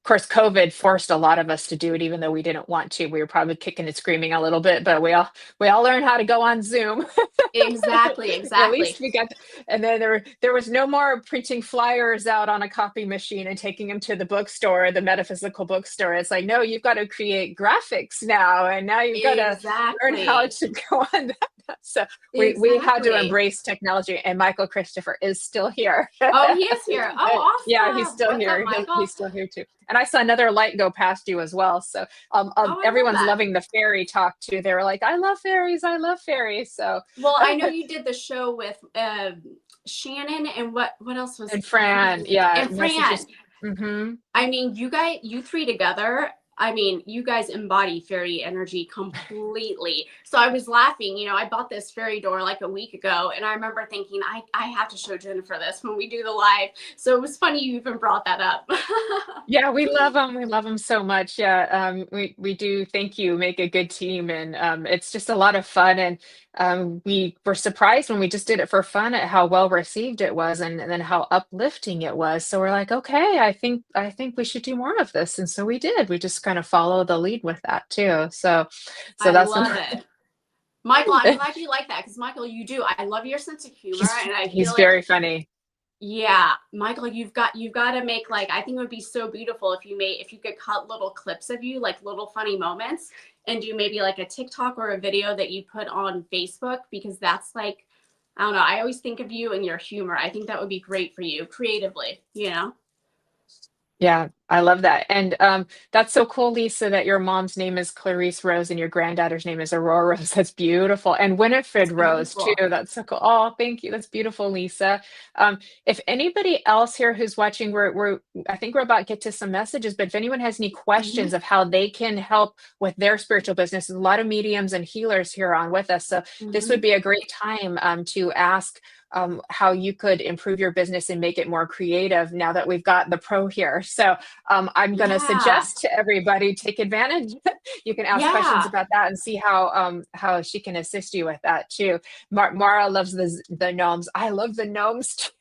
course, COVID forced a lot of us to do it, even though we didn't want to. We were probably kicking and screaming a little bit, but we all learned how to go on Zoom. Exactly, At exactly. least we got, and then there was no more printing flyers out on a copy machine and taking them to the bookstore, the metaphysical bookstore. It's like, no, you've got to create graphics now, and now you've got to learn how Exactly. to go on that. So we had to Exactly. embrace technology, and Michael Christopher is still here. Oh, he is here. Oh, Yeah, he's awesome. still What's up, here. Michael? He's still here too. And I saw another light go past you as well. So Oh, I love everyone's that. loving the fairy talk too. They were like, I love fairies. I love fairies. So Well, I know you did the show with Shannon and what else was and I forget Fran, his- yeah, and messages. Fran. Hmm. I mean, you three together, I mean, you guys embody fairy energy completely. So I was laughing, I bought this fairy door like a week ago, and I remember thinking, I have to show Jennifer this when we do the live. So it was funny you even brought that up. Yeah, we love them. We love them so much. Yeah, we do. Thank you. Make a good team, and it's just a lot of fun. And we were surprised when we just did it for fun at how well received it was, and then how uplifting it was. So we're like, okay, I think we should do more of this, and so we did. We just kind of follow the lead with that too. So I that's been. love it. Michael, I'm glad you like that because Michael, you do. I love your sense of humor, he's and I he's feel like very funny. yeah, Michael, you've got to make like I think it would be so beautiful if you could cut little clips of you, like little funny moments, and do maybe like a TikTok or a video that you put on Facebook because that's like I don't know. I always think of you and your humor. I think that would be great for you creatively. Yeah, I love that. And that's so cool, Lisa, that your mom's name is Clarice Rose and your granddaughter's name is Aurora Rose. That's beautiful. And Winifred It's Rose, too. beautiful. That's so cool. Oh, thank you. That's beautiful, Lisa. If anybody else here who's watching, I think we're about to get to some messages, but if anyone has any Mhm. questions of how they can help with their spiritual business, there's a lot of mediums and healers here on with us. So this would Mhm. be a great time to ask how you could improve your business and make it more creative now that we've got the pro here. So I'm going to Yeah. suggest to everybody take advantage. You can ask questions Yeah. about that and see how she can assist you with that too. Mara loves the gnomes. I love the gnomes too.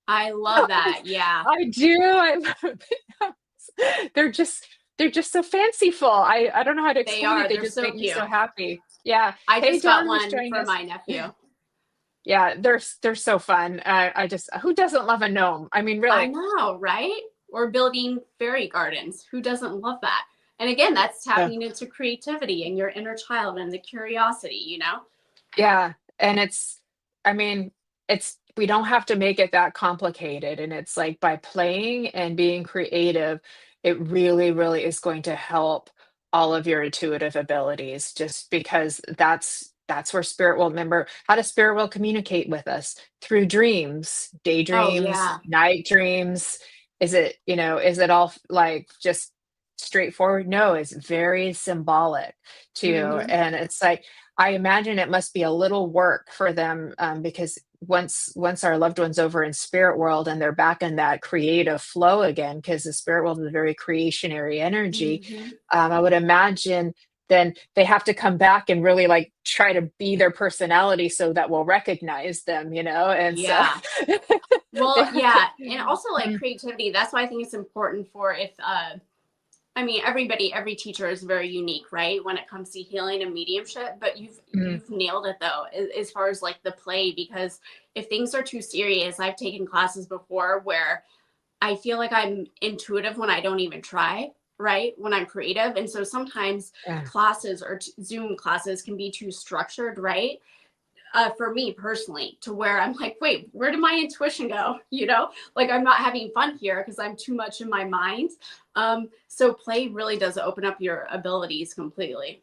I love that. Yeah. I do. I love the gnomes. They're just so fanciful. I don't know how to They explain it. are. They They're just so make me so cute. happy. Yeah. I Hey, just got Don, who's one joining for us? my nephew. Yeah, they're so fun. I just who doesn't love a gnome? I mean, I really. know, right? Or building fairy gardens. Who doesn't love that? And again, that's Yeah. tapping into creativity and your inner child and the curiosity. Yeah, and I mean, we don't have to make it that complicated. And it's like by playing and being creative, it really, really is going to help all of your intuitive abilities, just because that's where spirit will remember how does spirit will communicate with us through dreams, Oh, daydreams, yeah. night dreams. Is it all like just straightforward? No, it's very symbolic too. Hmm. And it's like I imagine it must be a little work for them because once our loved one's over in spirit world and they're back in that creative flow again, because the spirit world is a very creationary energy, Hmm. I would imagine then they have to come back and really like try to be their personality so that we'll recognize them, and so Yeah. they Well, have to. yeah. And also like creativity. That's why I think it's important for if I mean, every teacher is very unique, right? When it comes to healing and mediumship, but Mhm. you've nailed it though, as far as like the play, because if things are too serious, I've taken classes before where I feel like I'm intuitive when I don't even try, right? When I'm creative. And so sometimes Yeah. classes or Zoom classes can be too structured, right? For me personally, to where I'm like, wait, where did my intuition go? Like I'm not having fun here because I'm too much in my mind. So play really does open up your abilities completely.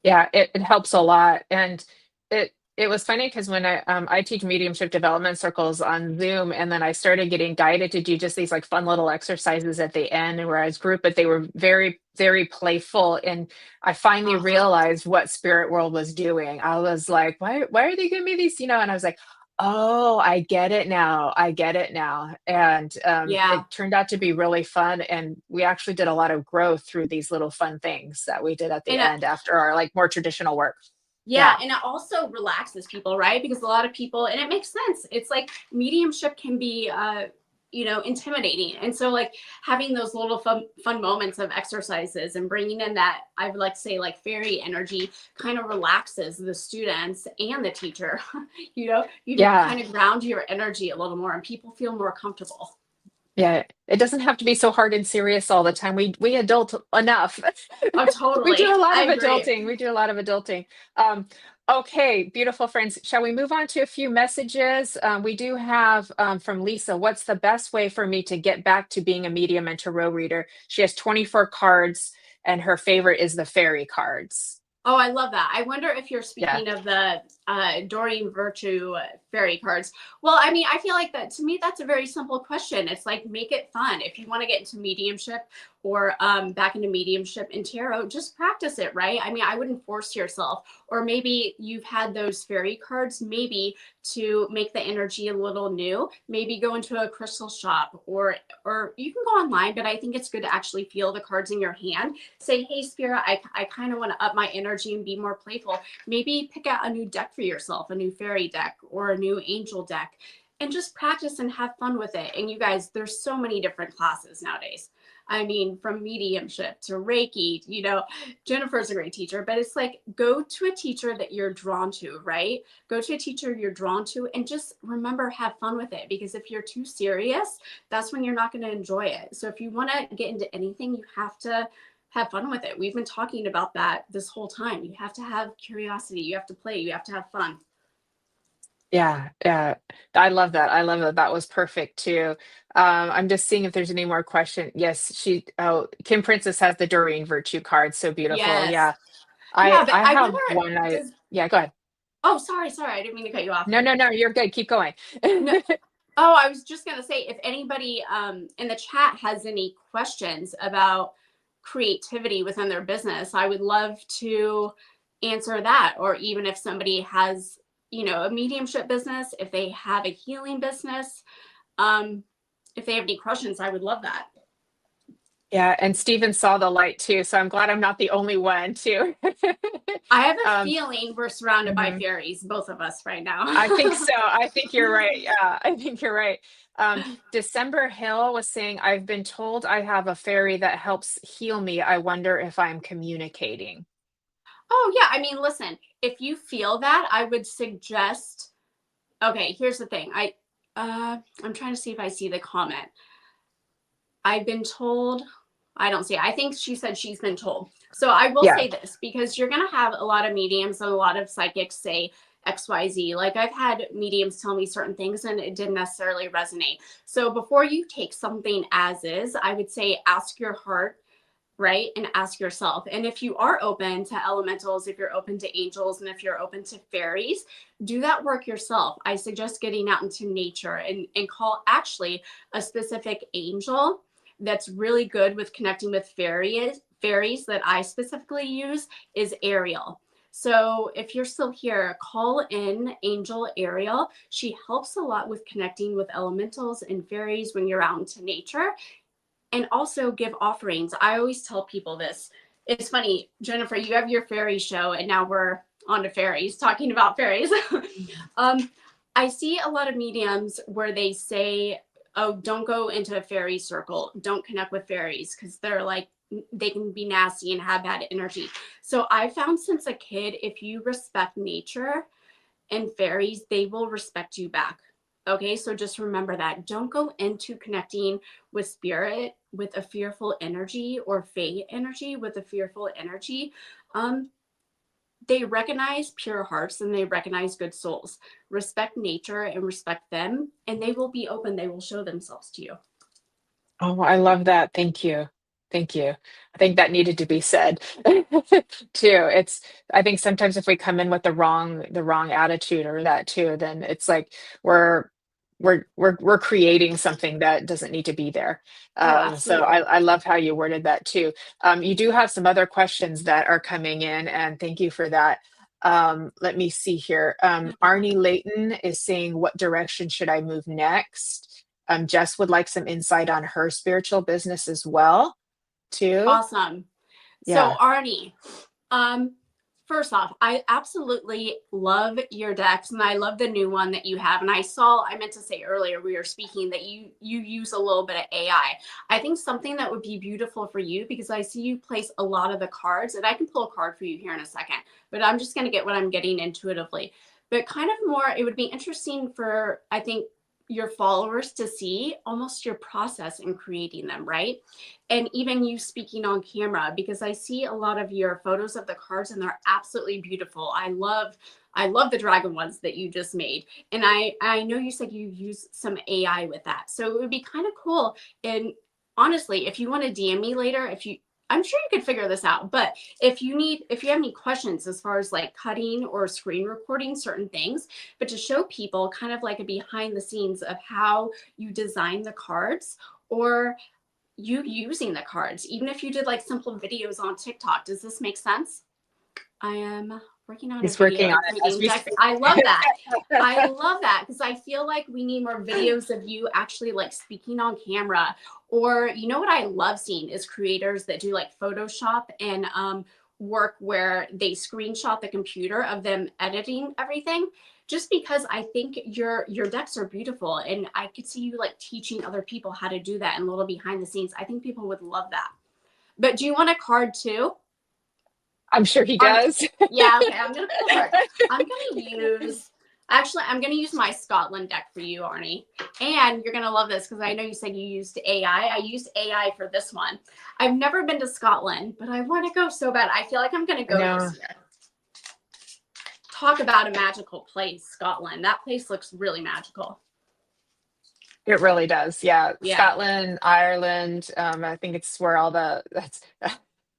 Yeah, it helps a lot. And it was funny because when I teach mediumship development circles on Zoom, and then I started getting guided to do just these like fun little exercises at the end and where I was group, but they were very, very playful. And I finally Uh-huh. realized what Spirit World was doing. I was like, why are they giving me these? And I was like, oh, I get it now. I get it now. And Yeah. it turned out to be really fun. And we actually did a lot of growth through these little fun things that we did at the And end after our like more traditional work. yeah, Yeah. and it also relaxes people, right? Because a lot of people, and it makes sense. It's like mediumship can be, intimidating. And so like having those little fun moments of exercises and bringing in that, I would like to say like fairy energy, kind of relaxes the students and the teacher. You Yeah. kind of ground your energy a little more and people feel more comfortable. Yeah, it doesn't have to be so hard and serious all the time. We adult enough. Oh, We totally. do a lot I of agree. adulting. We do a lot of adulting. Okay, beautiful friends. Shall we move on to a few messages? We do have from Lisa, what's the best way for me to get back to being a medium and tarot reader? She has 24 cards and her favorite is the fairy cards. Oh, I love that. I wonder if you're Yeah. speaking of the Doreen Virtue fairy cards. Well, I mean, I feel like that to me, that's a very simple question. It's like, make it fun. If you want to get into mediumship or back into mediumship and tarot, just practice it, right? I mean, I wouldn't force yourself. Or maybe you've had those fairy cards, maybe to make the energy a little new, maybe go into a crystal shop or you can go online, but I think it's good to actually feel the cards in your hand. Say, hey, Spirit, I kind of want to up my energy and be more playful. Maybe pick out a new deck for yourself, a new fairy deck or a new angel deck, and just practice and have fun with it. And you guys, there's so many different classes nowadays. I mean, from mediumship to Reiki, Jennifer's a great teacher, but it's like, go to a teacher that you're drawn to, right? Go to a teacher you're drawn to and just remember, have fun with it. Because if you're too serious, that's when you're not going to enjoy it. So if you want to get into anything, you have to have fun with it. We've been talking about that this whole time. You have to have curiosity. You have to play. You have to have fun. Yeah, yeah. I love that. I love that. That was perfect too. I'm just seeing if there's any more question. Yes, Kim Princess has the Doreen Virtue card. So beautiful. Yes. Yeah. Yeah, but I I have wonder, one. does, Yeah, go ahead. oh, sorry. I didn't mean to cut you off. No, you're good. Keep going. No. Oh, I was just going to say, if anybody in the chat has any questions about creativity within their business, I would love to answer that. Or even if somebody has, a mediumship business, if they have a healing business, if they have any questions, I would love that. Yeah, and Steven saw the light too, so I'm glad I'm not the only one too. I have a feeling we're surrounded by Mhm. fairies, both of us right now. I think so. I think you're right. Yeah, I think you're right. December Hill was saying, I've been told I have a fairy that helps heal me. I wonder if I'm communicating. Oh, yeah. I mean, listen, if you feel that, I would suggest, okay, here's the thing. I'm trying to see if I see the comment. I've been told, I don't see it. I think she said she's been told. So I will Yeah. say this, because you're going to have a lot of mediums and a lot of psychics say XYZ. Like I've had mediums tell me certain things and it didn't necessarily resonate. So before you take something as is, I would say ask your heart, right? And ask yourself. And if you are open to elementals, if you're open to angels, and if you're open to fairies, do that work yourself. I suggest getting out into nature and call actually a specific angel that's really good with connecting with fairies that I specifically use is Ariel. So if you're still here, call in Angel Ariel. She helps a lot with connecting with elementals and fairies when you're out into nature. And also give offerings. I always tell people this. It's funny, Jennifer, you have your fairy show and now we're on to fairies, talking about fairies. I see a lot of mediums where they say, oh, don't go into a fairy circle. Don't connect with fairies because they're like, they can be nasty and have bad energy. So I found since a kid, if you respect nature and fairies, they will respect you back. Okay, so just remember that. Don't go into connecting with spirit with a fearful energy or fey energy with a fearful energy. They recognize pure hearts and they recognize good souls. Respect nature and respect them, and they will be open. They will show themselves to you. Oh, I love that. Thank you. Thank you. I think that needed to be said too. I think sometimes if we come in with the wrong attitude or that too, then it's like we're we're creating something that doesn't need to be there. Oh, So absolutely. I love how you worded that too. You do have some other questions that are coming in, and thank you for that. Let me see here. Arnie Layton is saying, what direction should I move next? Jess would like some insight on her spiritual business as well, too. Awesome. So Yeah. Arnie, First off, I absolutely love your decks, and I love the new one that you have. And I meant to say earlier, we were speaking that you use a little bit of AI. I think something that would be beautiful for you, because I see you place a lot of the cards, and I can pull a card for you here in a second, but I'm just going to get what I'm getting intuitively. But kind of more, it would be interesting for, I think, your followers to see almost your process in creating them, right? And even you speaking on camera, because I see a lot of your photos of the cards and they're absolutely beautiful. I love the dragon ones that you just made. And I know you said you use some AI with that. So it would be kind of cool. And honestly, if you want to DM me later, I'm sure you could figure this out, but if you have any questions as far as like cutting or screen recording certain things, but to show people kind of like a behind the scenes of how you design the cards, or you using the cards, even if you did like simple videos on TikTok. Does this make sense? I am working on He's a video working on of it as creating we decks. speak. I love that. I love that, because I feel like we need more videos of you actually like speaking on camera. Or, you know what I love seeing is creators that do like Photoshop and work where they screenshot the computer of them editing everything. Just because I think your decks are beautiful, and I could see you like teaching other people how to do that and a little behind the scenes. I think people would love that. But do you want a card too? I'm sure he does. Yeah, okay, I'm gonna pull her. I'm gonna use my Scotland deck for you, Arnie. And you're gonna love this, because I know you said you used AI. I used AI for this one. I've never been to Scotland, but I want to go so bad. I feel like I'm gonna go this year. Talk about a magical place, Scotland. That place looks really magical. It really does. Yeah. Yeah. Scotland, Ireland. I think it's where that's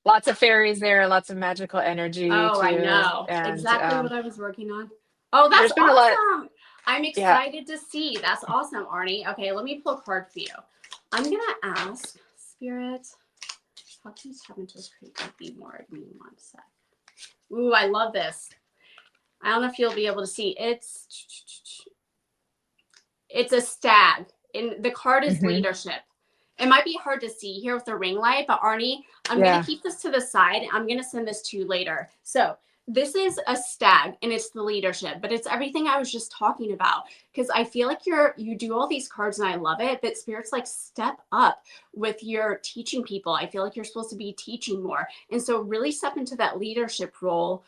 lots of fairies there, lots of magical energy Oh, too. I know. And exactly what I was working on. Oh, that's there's been awesome. I'm Yeah. excited to see. That's awesome, Arnie. Okay, let me pull a card for you. I'm going to ask Spirit. How can this happen to be more? Give me one sec. Ooh, I love this. I don't know if you'll be able to see. It's a stag. And the card is leadership. It might be hard to see here with the ring light, but Arnie, I'm going to keep this to the side. I'm going to send this to you later. So this is a stag, and it's the leadership, but it's everything I was just talking about, because I feel like you do all these cards and I love it, but Spirit's like, step up with your teaching people. I feel like you're supposed to be teaching more. And so really step into that leadership role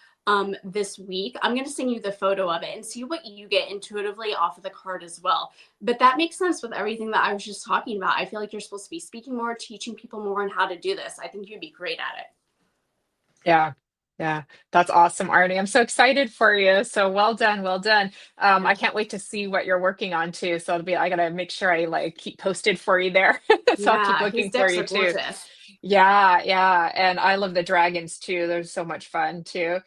this week. I'm going to send you the photo of it and see what you get intuitively off of the card as well. But that makes sense with everything that I was just talking about. I feel like you're supposed to be speaking more, teaching people more on how to do this. I think you'd be great at it. Yeah. Yeah, that's awesome, Arnie. I'm so excited for you. So well done, well done. I can't wait to see what you're working on too. So I gotta make sure I like keep posted for you there. So I'll keep looking for you too. Yeah, yeah. And I love the dragons too. They're so much fun too.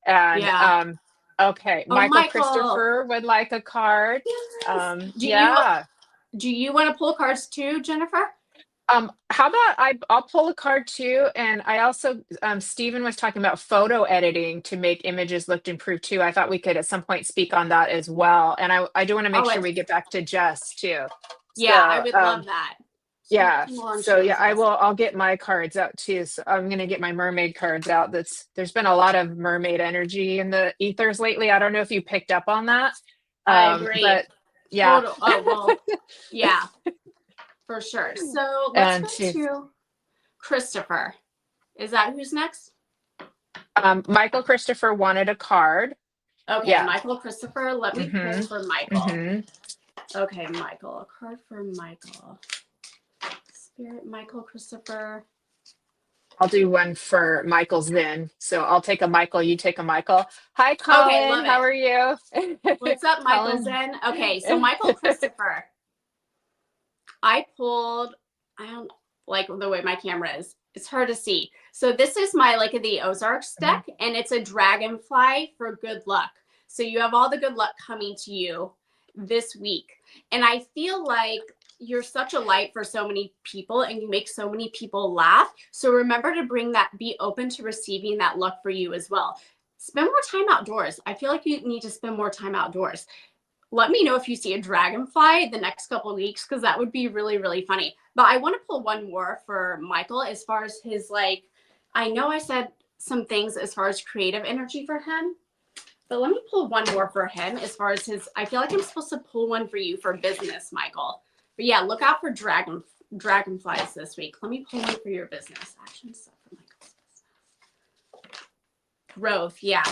And okay, Michael Christopher would like a card. Yes. Do you want to pull cards too, Jennifer? How about I'll pull a card too, and I also Stephen was talking about photo editing to make images look improved too. I thought we could at some point speak on that as well, and I do want to make sure we get back to Jess too. Yeah, so, I would love that. Yeah, so yeah, I'll get my cards out too. So I'm gonna get my mermaid cards out. There's been a lot of mermaid energy in the ethers lately. I don't know if you picked up on that. I agree. But yeah. Yeah. For sure. So let's go to Christopher. Is that who's next? Michael Christopher wanted a card. Okay, yeah. Michael Christopher. Let me pull for Michael. Okay, Michael. A card for Michael. Spirit, Michael Christopher. I'll do one for Michael's then. So I'll take a Michael, you take a Michael. Hi, Colin. Okay, how are you? What's up, Michael Zen? Okay, so Michael Christopher. I don't like the way my camera is. It's hard to see. So this is my Lake of the Ozarks deck, and it's a dragonfly for good luck. So you have all the good luck coming to you this week. And I feel like you're such a light for so many people, and you make so many people laugh. So remember to be open to receiving that luck for you as well. Spend more time outdoors. I feel like you need to spend more time outdoors. Let me know if you see a dragonfly the next couple of weeks, because that would be really, really funny. But I want to pull one more for Michael as far as his, like, I know I said some things as far as creative energy for him. But let me pull one more for him as far as his, I feel like I'm supposed to pull one for you for business, Michael. But yeah, look out for dragonflies this week. Let me pull one for your business. Action stuff for Michael's business. Growth, yeah.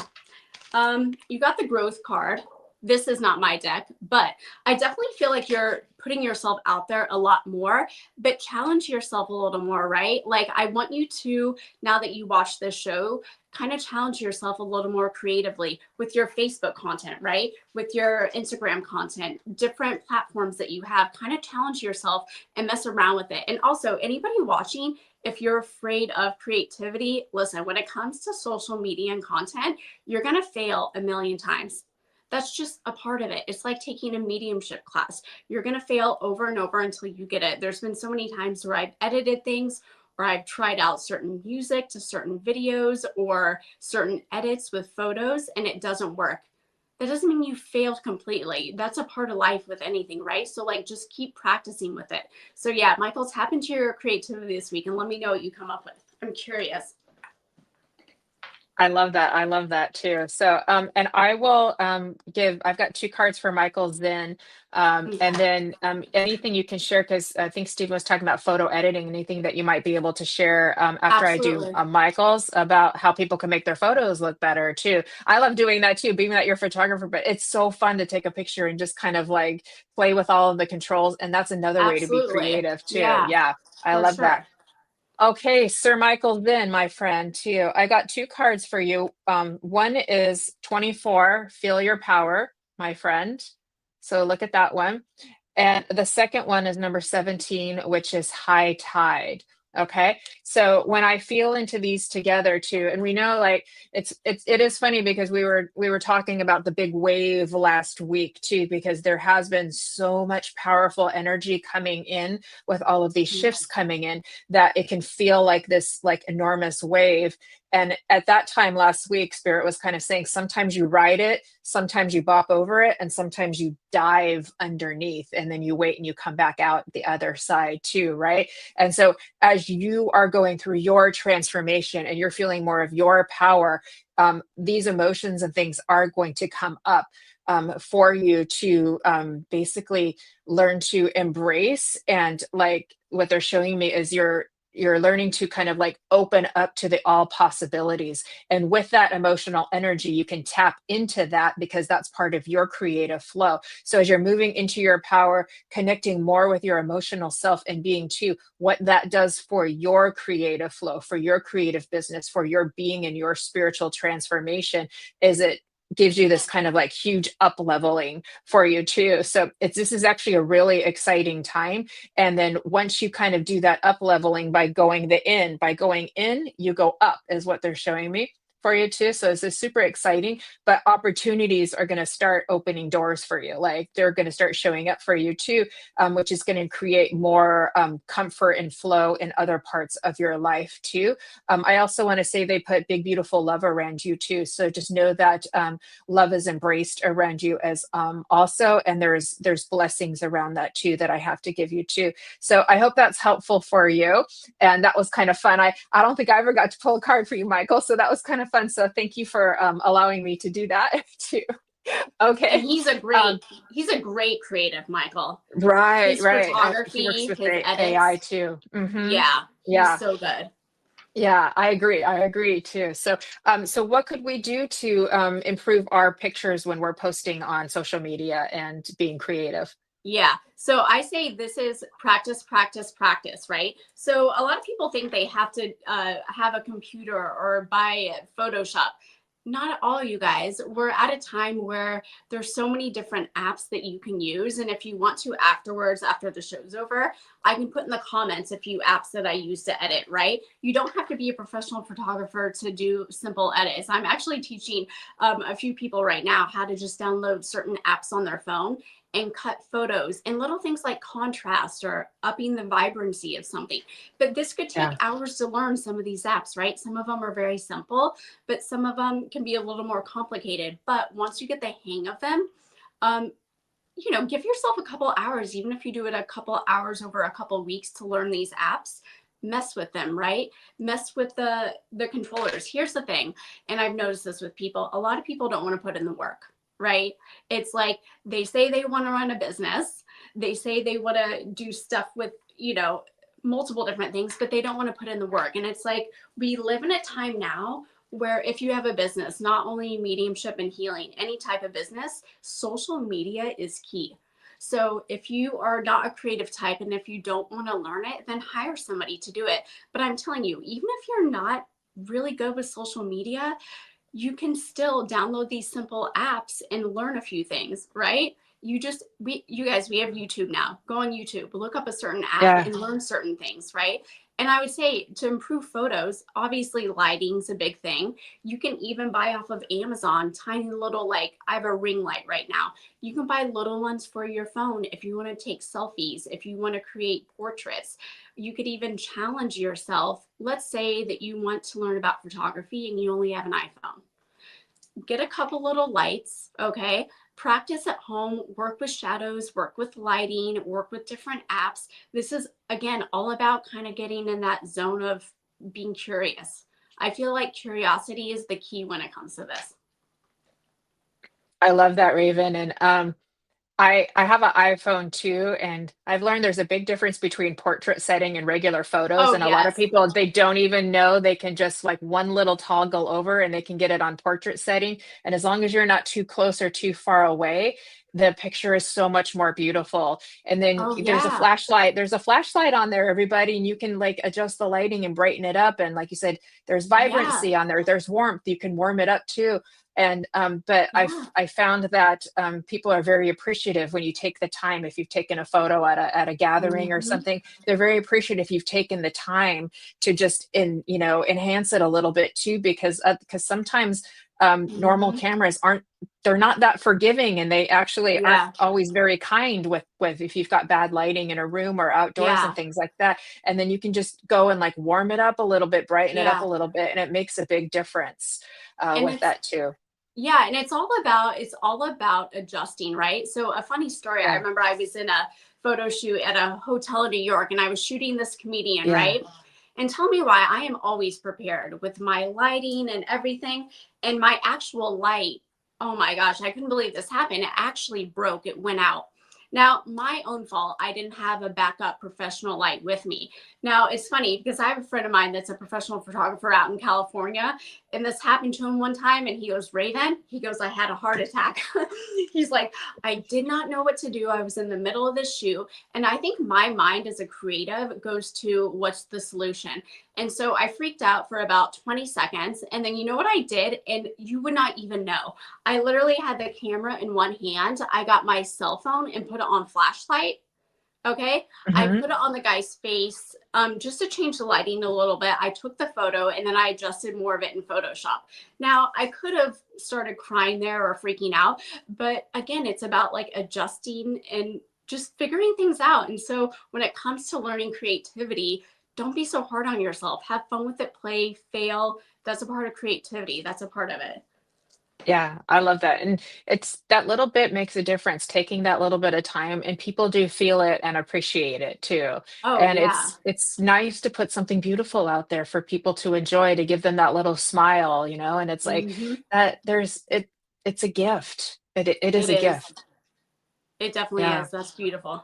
You got the growth card. This is not my deck, but I definitely feel like you're putting yourself out there a lot more, but challenge yourself a little more, right? Like I want you to, now that you watch this show, kind of challenge yourself a little more creatively with your Facebook content, right? With your Instagram content, different platforms that you have, kind of challenge yourself and mess around with it. And also anybody watching, if you're afraid of creativity, listen, when it comes to social media and content, you're going to fail a million times. That's just a part of it. It's like taking a mediumship class. You're going to fail over and over until you get it. There's been so many times where I've edited things or I've tried out certain music to certain videos or certain edits with photos and it doesn't work. That doesn't mean you failed completely. That's a part of life with anything, right? So like just keep practicing with it. So yeah, Michael, tap into your creativity this week and let me know what you come up with. I'm curious. I love that. I love that too. So, and I will I've got two cards for Michael's then. And then anything you can share, because I think Steve was talking about photo editing, anything that you might be able to share after I do Absolutely. Michael's about how people can make their photos look better too. I love doing that too, being that you're a photographer, but it's so fun to take a picture and just kind of like play with all of the controls. And that's another way to be Absolutely. creative too. Yeah, Yeah, I for love that. sure. Okay, Sir Michael, then, my friend, too. I got two cards for you. One is 24, Feel Your Power, my friend. So look at that one. And the second one is number 17, which is High Tide. Okay. So when I feel into these together too, and we know like it is funny because we were talking about the big wave last week too, because there has been so much powerful energy coming in with all of these shifts coming in that it can feel like this like enormous wave. And at that time last week, Spirit was kind of saying sometimes you ride it, sometimes you bop over it, and sometimes you dive underneath and then you wait and you come back out the other side too, right? And so as you are going through your transformation and you're feeling more of your power, these emotions and things are going to come up for you to basically learn to embrace. And like what they're showing me is you're learning to kind of like open up to the all possibilities. And with that emotional energy, you can tap into that because that's part of your creative flow. So as you're moving into your power, connecting more with your emotional self and being too, what that does for your creative flow, for your creative business, for your being and your spiritual transformation is it gives you this kind of like huge up leveling for you too. So this is actually a really exciting time. And then once you kind of do that up leveling by going in, you go up is what they're showing me for you too. So this is super exciting, but opportunities are going to start opening doors for you. Like they're going to start showing up for you too, which is going to create more comfort and flow in other parts of your life too. I also want to say they put big, beautiful love around you too. So just know that love is embraced around you as also, and there's blessings around that too that I have to give you too. So I hope that's helpful for you. And that was kind of fun. I don't think I ever got to pull a card for you, Michael. So that was kind of fun. So thank you for allowing me to do that too. Okay. And he's a great creative, Michael. Right. His He works photography, with his the edits. AI too. Mm-hmm. Yeah, he's so good. Yeah, I agree too. So, so what could we do to improve our pictures when we're posting on social media and being creative? Yeah. So I say this is practice, practice, practice, right? So a lot of people think they have to have a computer or buy Photoshop. Not at all, you guys. We're at a time where there's so many different apps that you can use. And if you want to afterwards, after the show's over, I can put in the comments a few apps that I use to edit, right? You don't have to be a professional photographer to do simple edits. I'm actually teaching a few people right now how to just download certain apps on their phone and cut photos and little things like contrast or upping the vibrancy of something. But this could take Yeah. hours to learn some of these apps, right? Some of them are very simple, but some of them can be a little more complicated. But once you get the hang of them, give yourself a couple hours, even if you do it a couple hours over a couple weeks to learn these apps. mess with them, right? Mess with the controllers. Here's the thing, and I've noticed this with people. A lot of people don't want to put in the work, right? It's like they say they want to run a business. They say they want to do stuff with, multiple different things, but they don't want to put in the work. And it's like we live in a time now where if you have a business, not only mediumship and healing, any type of business, social media is key. So if you are not a creative type and if you don't want to learn it, then hire somebody to do it. But I'm telling you, even if you're not really good with social media, you can still download these simple apps and learn a few things, right? You guys, we have YouTube now. Go on YouTube, look up a certain app Yeah. and learn certain things, right? And I would say to improve photos, obviously lighting's a big thing. You can even buy off of Amazon tiny little, like I have a ring light right now. You can buy little ones for your phone if you want to take selfies, if you want to create portraits. You could even challenge yourself. Let's say that you want to learn about photography and you only have an iPhone. Get a couple little lights, okay? Practice at home, work with shadows, work with lighting, work with different apps. This is, again, all about kind of getting in that zone of being curious. I feel like curiosity is the key when it comes to this. I love that, Raven. And I have an iPhone too, and I've learned there's a big difference between portrait setting and regular photos. Oh, And a lot of yes. people, they don't even know they can just like one little toggle over and they can get it on portrait setting. And as long as you're not too close or too far away, the picture is so much more beautiful. And then Oh, there's a yeah. flashlight. There's a flashlight on there, everybody, and you can like adjust the lighting and brighten it up. And like you said, there's Yeah. vibrancy on there. There's warmth. You can warm it up too. And but Yeah. I found that people are very appreciative when you take the time. If you've taken a photo at a gathering or Mm-hmm. something, they're very appreciative if you've taken the time to just enhance it a little bit too, because sometimes normal Mm-hmm. cameras they're not that forgiving, and they actually aren't Yeah. always very kind with if you've got bad lighting in a room or outdoors and Yeah. things like that. And then you can just go and like warm it up a little bit, brighten it up a Yeah. little bit, and it makes a big difference And with it's, that too. yeah, and it's all about adjusting, right? So a funny story, I Yeah. remember I was in a photo shoot at a hotel in New York and I was shooting this comedian, Yeah. right? And tell me why I am always prepared with my lighting and everything. And my actual light, oh my gosh, I couldn't believe this happened. It actually broke, it went out. Now, my own fault, I didn't have a backup professional light with me. Now, it's funny because I have a friend of mine that's a professional photographer out in California. And this happened to him one time. And he goes, Raven, he goes, I had a heart attack. He's like, I did not know what to do. I was in the middle of this shoot. And I think my mind as a creative goes to what's the solution. And so I freaked out for about 20 seconds. And then you know what I did? And you would not even know. I literally had the camera in one hand. I got my cell phone and put it on flashlight. Okay. I Hmm. put it on the guy's face just to change the lighting a little bit. I took the photo and then I adjusted more of it in Photoshop. Now, I could have started crying there or freaking out. But again, it's about like adjusting and just figuring things out. And so when it comes to learning creativity, don't be so hard on yourself. Have fun with it, play, fail. That's a part of creativity. That's a part of it. Yeah, I love that. And it's that little bit makes a difference, taking that little bit of time, and people do feel it and appreciate it too. Oh, And yeah. it's nice to put something beautiful out there for people to enjoy, to give them that little smile, and it's like Hmm. that it's a gift. It is It a is. gift. It definitely Yeah. is. That's beautiful.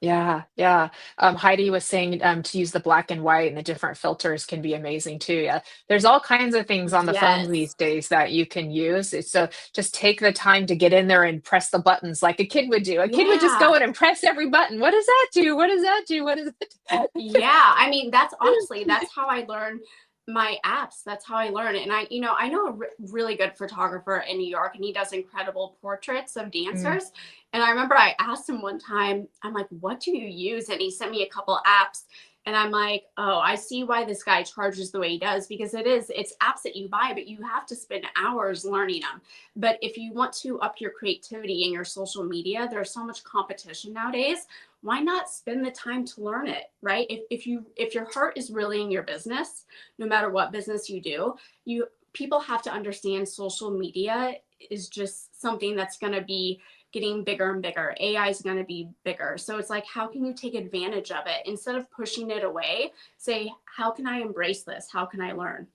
Yeah, yeah. Heidi was saying to use the black and white and the different filters can be amazing too. Yeah, there's all kinds of things on the phones Yes. these days that you can use. So just take the time to get in there and press the buttons like a kid would do. A kid would just go Yeah. in and press every button. What does that do? What does that do? What does that do? Yeah. I mean, that's honestly, that's how I learn my apps. That's how I learn it. And I know a really good photographer in New York, and he does incredible portraits of Mm, dancers. And I remember I asked him one time, I'm like, what do you use? And he sent me a couple apps. And I'm like, oh, I see why this guy charges the way he does, because it's apps that you buy, but you have to spend hours learning them. But if you want to up your creativity in your social media, there's so much competition nowadays. Why not spend the time to learn it, right? If your heart is really in your business, no matter what business you do, you people have to understand social media is just something that's going to be getting bigger and bigger. AI is going to be bigger. So it's like, how can you take advantage of it? Instead of pushing it away, say, how can I embrace this? How can I learn?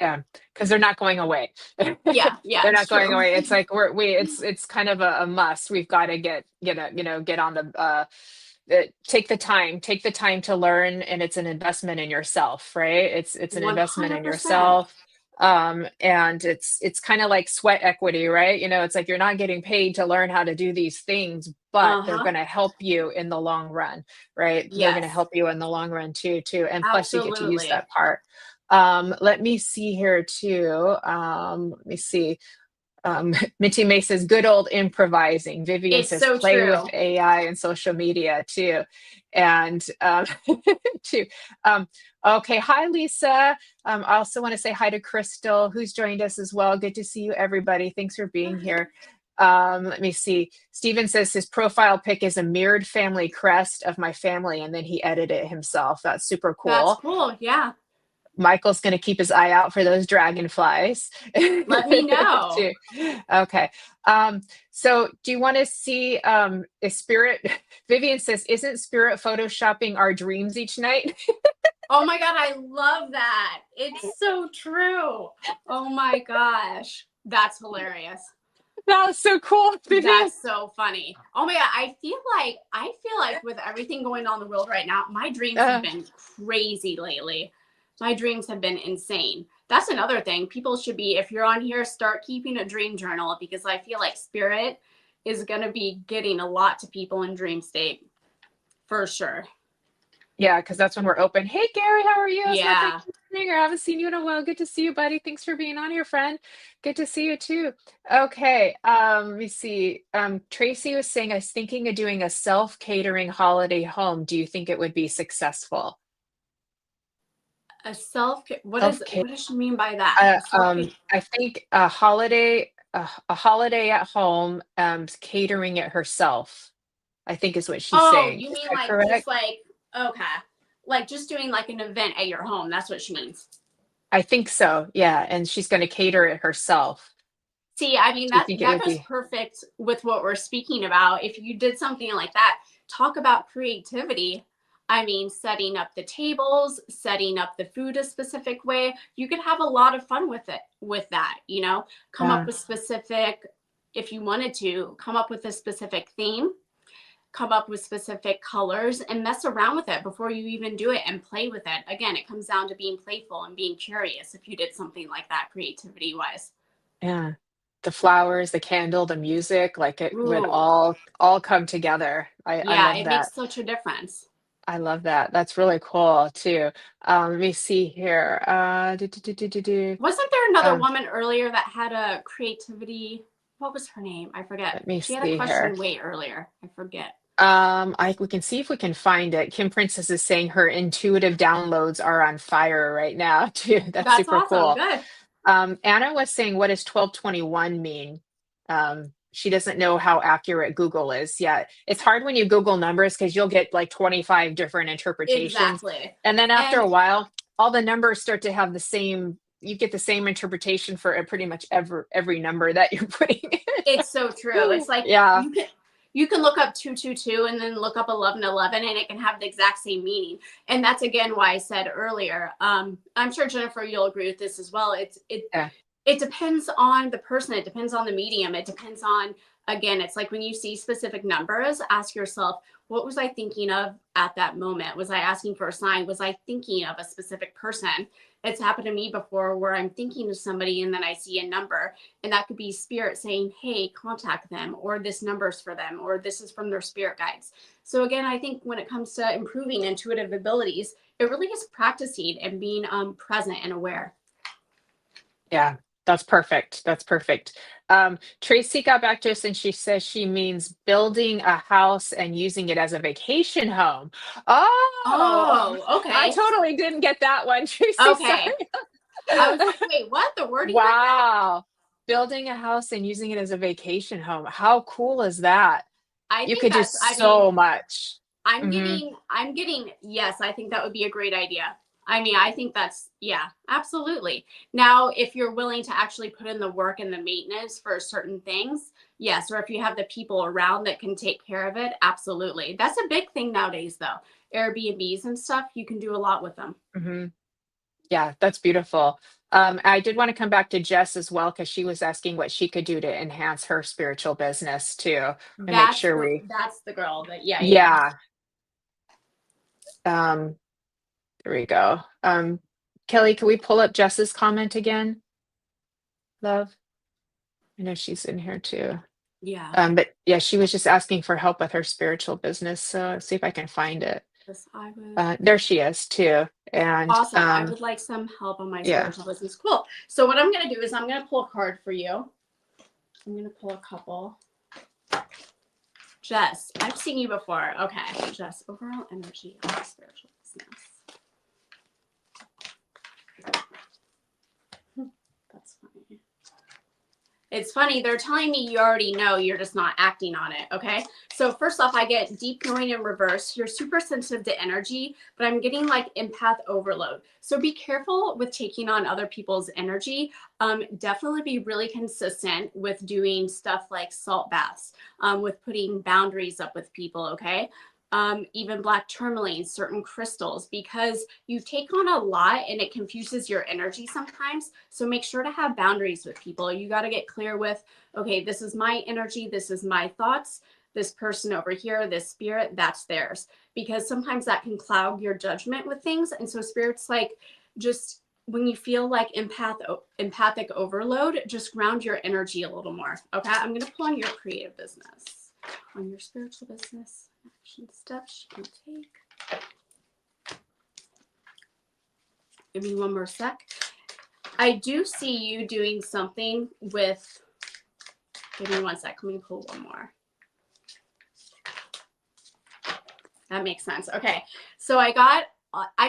Yeah, because they're not going away. Yeah, They're it's not going true. away. It's like it's kind of a must. We've got to get on the take the time to learn, and it's an investment in yourself, right? It's an investment in 100%. yourself. And it's kind of like sweat equity, right? It's like you're not getting paid to learn how to do these things, but they're Uh-huh. going to help you in the long run, right? They're going to Yes, help you in the long run too. And plus you get to use absolutely. that part. Let me see here too. Let me see. Minty May says, good old improvising. Vivian It's says, so play with true. AI and social media too. And too. Okay. Hi, Lisa. I also want to say hi to Crystal, who's joined us as well. Good to see you, everybody. Thanks for being here. Let me see. Steven says his profile pic is a mirrored family crest of my family, and then he edited it himself. That's super That's cool. cool. Yeah. Michael's going to keep his eye out for those dragonflies Let me know. too. Okay. So do you want to see is Spirit? Vivian says, isn't Spirit photoshopping our dreams each night? Oh my God, I love that. It's so true. Oh my gosh. That's hilarious. That was so cool, Vivian. That's so funny. Oh my God. I feel like with everything going on in the world right now, my dreams have been crazy lately. My dreams have been insane. That's another thing. People should be, if you're on here, start keeping a dream journal, because I feel like Spirit is going to be getting a lot to people in dream state for sure. Yeah, because that's when we're open. Hey, Gary, how are you? It's my Yeah. I haven't seen you in a while. Good to see you, buddy. Thanks for being on here, friend. Good to see you too. Okay, let me see. Tracy was saying, I was thinking of doing a self-catering holiday home. Do you think it would be successful? What Self-catering. does she mean by that? I think a holiday at home, catering it herself, I think is what she's Oh, saying. you Is mean that like just correct? like, okay. Like just doing like an event at your home. That's what she means. I think so. Yeah, and she's going to cater it herself. See, I mean, Do you that think it that would goes be? perfect with what we're speaking about. If you did something like that, talk about creativity. I mean, setting up the tables, setting up the food a specific way. You could have a lot of fun with it, with that, come up Yeah. with specific, if you wanted to, come up with a specific theme, come up with specific colors, and mess around with it before you even do it and play with it. Again, it comes down to being playful and being curious if you did something like that creativity wise. Yeah. The flowers, the candle, the music, like it would Ooh, all come together. I yeah, love it that. makes such a difference. I love that. That's really cool too. Let me see here. Wasn't there another Um, woman earlier that had a creativity? What was her name? I forget. let me She had a see here. question way earlier. I forget. We can see if we can find it. Kim Princess is saying her intuitive downloads are on fire right now too. That's That's super awesome. cool. Good. Anna was saying, what does 1221 mean? She doesn't know how accurate Google is yet. It's hard when you Google numbers because you'll get like 25 different interpretations. Exactly. And then after And a while, all the numbers start to have you get the same interpretation for pretty much every number that you're putting it's so true. in. It's like Yeah. you can look up 222 and then look up 1111 and it can have the exact same meaning. And that's again why I said earlier, I'm sure Jennifer, you'll agree with this as well. Yeah. It depends on the person. It depends on the medium. It depends on, again, it's like when you see specific numbers, ask yourself, what was I thinking of at that moment? Was I asking for a sign? Was I thinking of a specific person? It's happened to me before where I'm thinking of somebody and then I see a number, and that could be spirit saying, hey, contact them, or this number's for them, or this is from their spirit guides. So again, I think when it comes to improving intuitive abilities, it really is practicing and being present and aware. Yeah, that's perfect. That's perfect. Tracy got back to us and she says she means building a house and using it as a vacation home. Oh, Oh, I okay. totally didn't get that one, Tracy. Sorry. Okay. I was like, wait, what? The wording like that? Wow. Building a house and using it as a vacation home. How cool is that? I You think could do I mean, so much. I'm Hmm. getting, yes, I think that would be a great idea. I mean, I think that's, yeah, absolutely. Now, if you're willing to actually put in the work and the maintenance for certain things, yes. Or if you have the people around that can take care of it, absolutely. That's a big thing nowadays, though. Airbnbs and stuff, you can do a lot with them. Hmm. Yeah, that's beautiful. I did want to come back to Jess as well, because she was asking what she could do to enhance her spiritual business too, and make sure we, That's the girl that, yeah, yeah, yeah. yeah. Um, there we go. Kelly, can we pull up Jess's comment again? Love. I know she's in here too. Yeah. But yeah, she was just asking for help with her spiritual business. So let's see if I can find it. This I would. There she is too. And Awesome. I would like some help on my yeah. spiritual business. Cool. So what I'm going to do is I'm going to pull a card for you. I'm going to pull a couple. Jess, I've seen you before. Okay. Jess, overall energy of the spiritual business. That's funny. It's funny. They're telling me you already know, you're just not acting on it. Okay. So first off, I get deep knowing in reverse. You're super sensitive to energy, but I'm getting like empath overload. So be careful with taking on other people's energy. Definitely be really consistent with doing stuff like salt baths, with putting boundaries up with people. Okay. Even black tourmaline, certain crystals, because you take on a lot and it confuses your energy sometimes. So make sure to have boundaries with people. You got to get clear with, okay, this is my energy. This is my thoughts. This person over here, this spirit, that's theirs. Because sometimes that can cloud your judgment with things. And so spirit's like, just when you feel like empathic overload, just ground your energy a little more. Okay. I'm going to pull on your creative business, on your spiritual business. Action steps you can take. Give me one more sec. I do see you doing something with, give me one sec. Let me pull one more. That makes sense. Okay. So I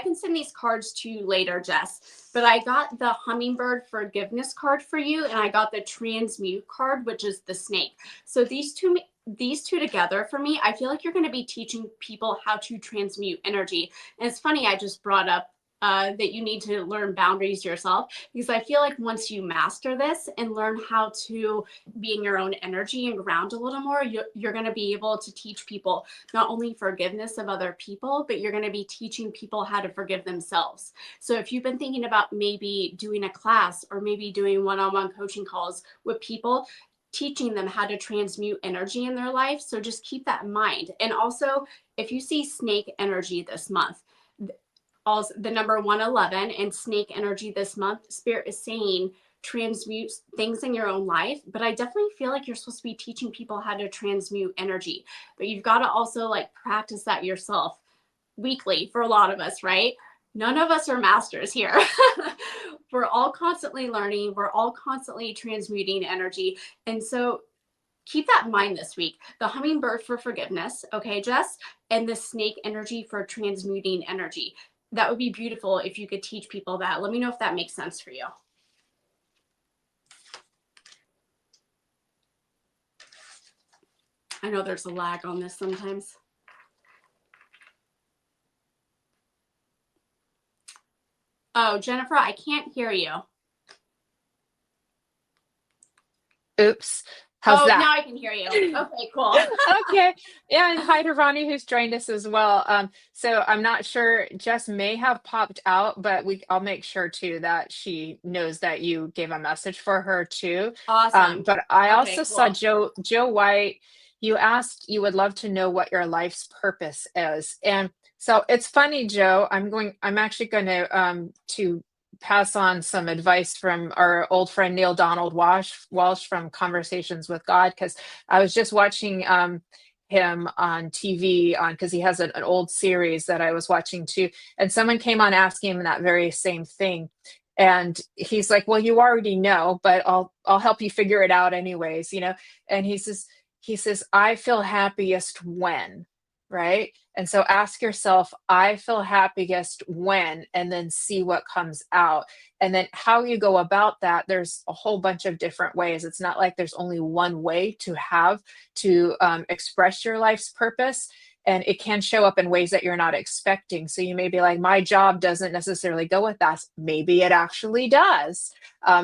can send these cards to you later, Jess, but I got the hummingbird forgiveness card for you, and I got the transmute card, which is the snake. So these two together for me, I feel like you're going to be teaching people how to transmute energy. And it's funny, I just brought up that you need to learn boundaries yourself, because I feel like once you master this and learn how to be in your own energy and ground a little more, you're going to be able to teach people not only forgiveness of other people, but you're going to be teaching people how to forgive themselves. So if you've been thinking about maybe doing a class or maybe doing one-on-one coaching calls with people, teaching them how to transmute energy in their life. So just keep that in mind. And also, if you see snake energy this month, also the number 111 and snake energy this month, spirit is saying transmute things in your own life. But I definitely feel like you're supposed to be teaching people how to transmute energy, but you've got to also like practice that yourself weekly for a lot of us, right? None of us are masters here. We're all constantly learning. We're all constantly transmuting energy. And so keep that in mind this week. The hummingbird for forgiveness, okay, Jess? And the snake energy for transmuting energy. That would be beautiful if you could teach people that. Let me know if that makes sense for you. I know there's a lag on this sometimes. Oh, Jennifer, I can't hear you. Oops. How's that? Now I can hear you. Okay, cool. Okay. Yeah, and hi to Ronnie, who's joined us as well. So I'm not sure, Jess may have popped out, but I'll make sure too that she knows that you gave a message for her too. Awesome. But I Okay, also cool. saw Joe White. You asked, you would love to know what your life's purpose is. And so it's funny, Joe, I'm actually going to pass on some advice from our old friend Neil Donald Walsh from Conversations with God, because I was just watching him on TV because he has an old series that I was watching too, and someone came on asking him that very same thing, and he's like, "Well, you already know, but I'll help you figure it out anyways, you know." And he says, "I feel happiest when." Right. And so ask yourself, I feel happiest when, and then see what comes out. And then how you go about that, there's a whole bunch of different ways. It's not like there's only one way to express your life's purpose. and it can show up in ways that you're not expecting. So you may be like, my job doesn't necessarily go with that. Maybe it actually does.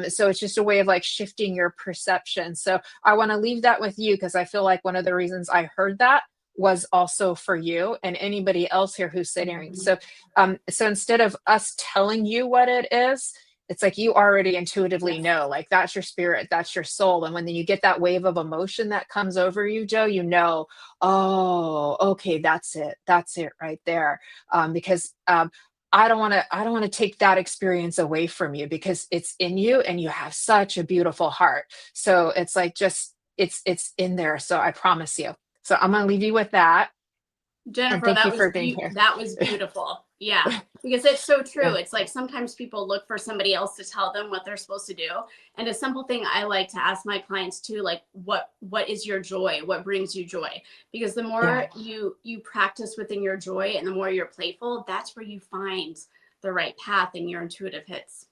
So it's just a way of like shifting your perception. So I want to leave that with you, because I feel like one of the reasons I heard that was also for you and anybody else here who's sitting. Mhm. So instead of us telling you what it is, it's like you already intuitively Yes. know, like that's your spirit, that's your soul. And when you get that wave of emotion that comes over you, Joe, you know, oh, okay, that's it right there. Because I don't want to take that experience away from you, because it's in you and you have such a beautiful heart. So it's like just it's in there. So I promise you. So I'm gonna leave you with that. And Jennifer, thank you for being here. that was beautiful. Yeah, because it's so true. Yeah. It's like sometimes people look for somebody else to tell them what they're supposed to do. And a simple thing I like to ask my clients too, like what is your joy? What brings you joy? Because the more you practice within your joy and the more you're playful, that's where you find the right path and your intuitive hits.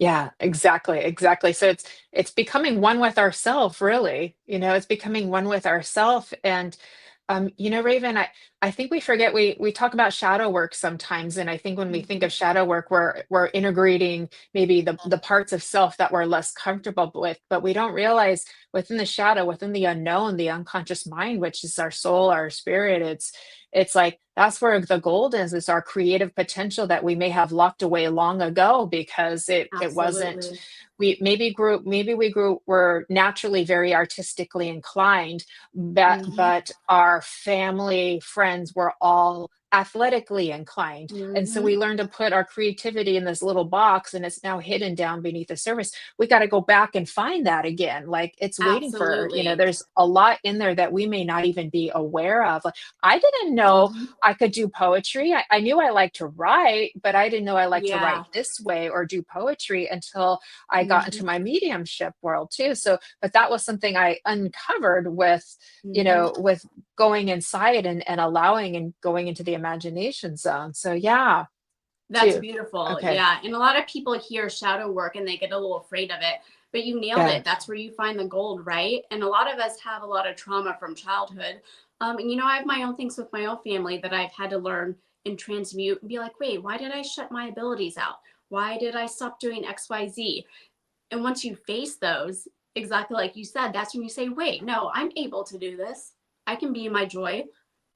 Yeah, exactly. So it's becoming one with ourself, really. It's becoming one with ourself. And Raven, I think we forget, we talk about shadow work sometimes. And I think when we think of shadow work, we're integrating maybe the parts of self that we're less comfortable with, but we don't realize within the shadow, within the unknown, the unconscious mind, which is our soul, our spirit, it's like that's where the gold is. It's our creative potential that we may have locked away long ago because it wasn't, Absolutely. we're naturally very artistically inclined, but our family friends were all athletically inclined, and so we learned to put our creativity in this little box, and it's now hidden down beneath the surface. We got to go back and find that again. Like it's waiting for, Absolutely. there's a lot in there that we may not even be aware of. Like, I didn't know I could do poetry. I knew I liked to write, but I didn't know I liked to write Yeah. this way or do poetry until I got into my mediumship world too. So, but that was something I uncovered with, with going inside and allowing and going into the imagination zone. So yeah, That's too. beautiful. Okay. Yeah. And a lot of people hear shadow work and they get a little afraid of it, but you nailed Yeah. it. That's where you find the gold, right? And a lot of us have a lot of trauma from childhood. And I have my own things with my own family that I've had to learn and transmute and be like, wait, why did I shut my abilities out? Why did I stop doing XYZ? And once you face those, exactly like you said, that's when you say, wait, no, I'm able to do this. I can be in my joy.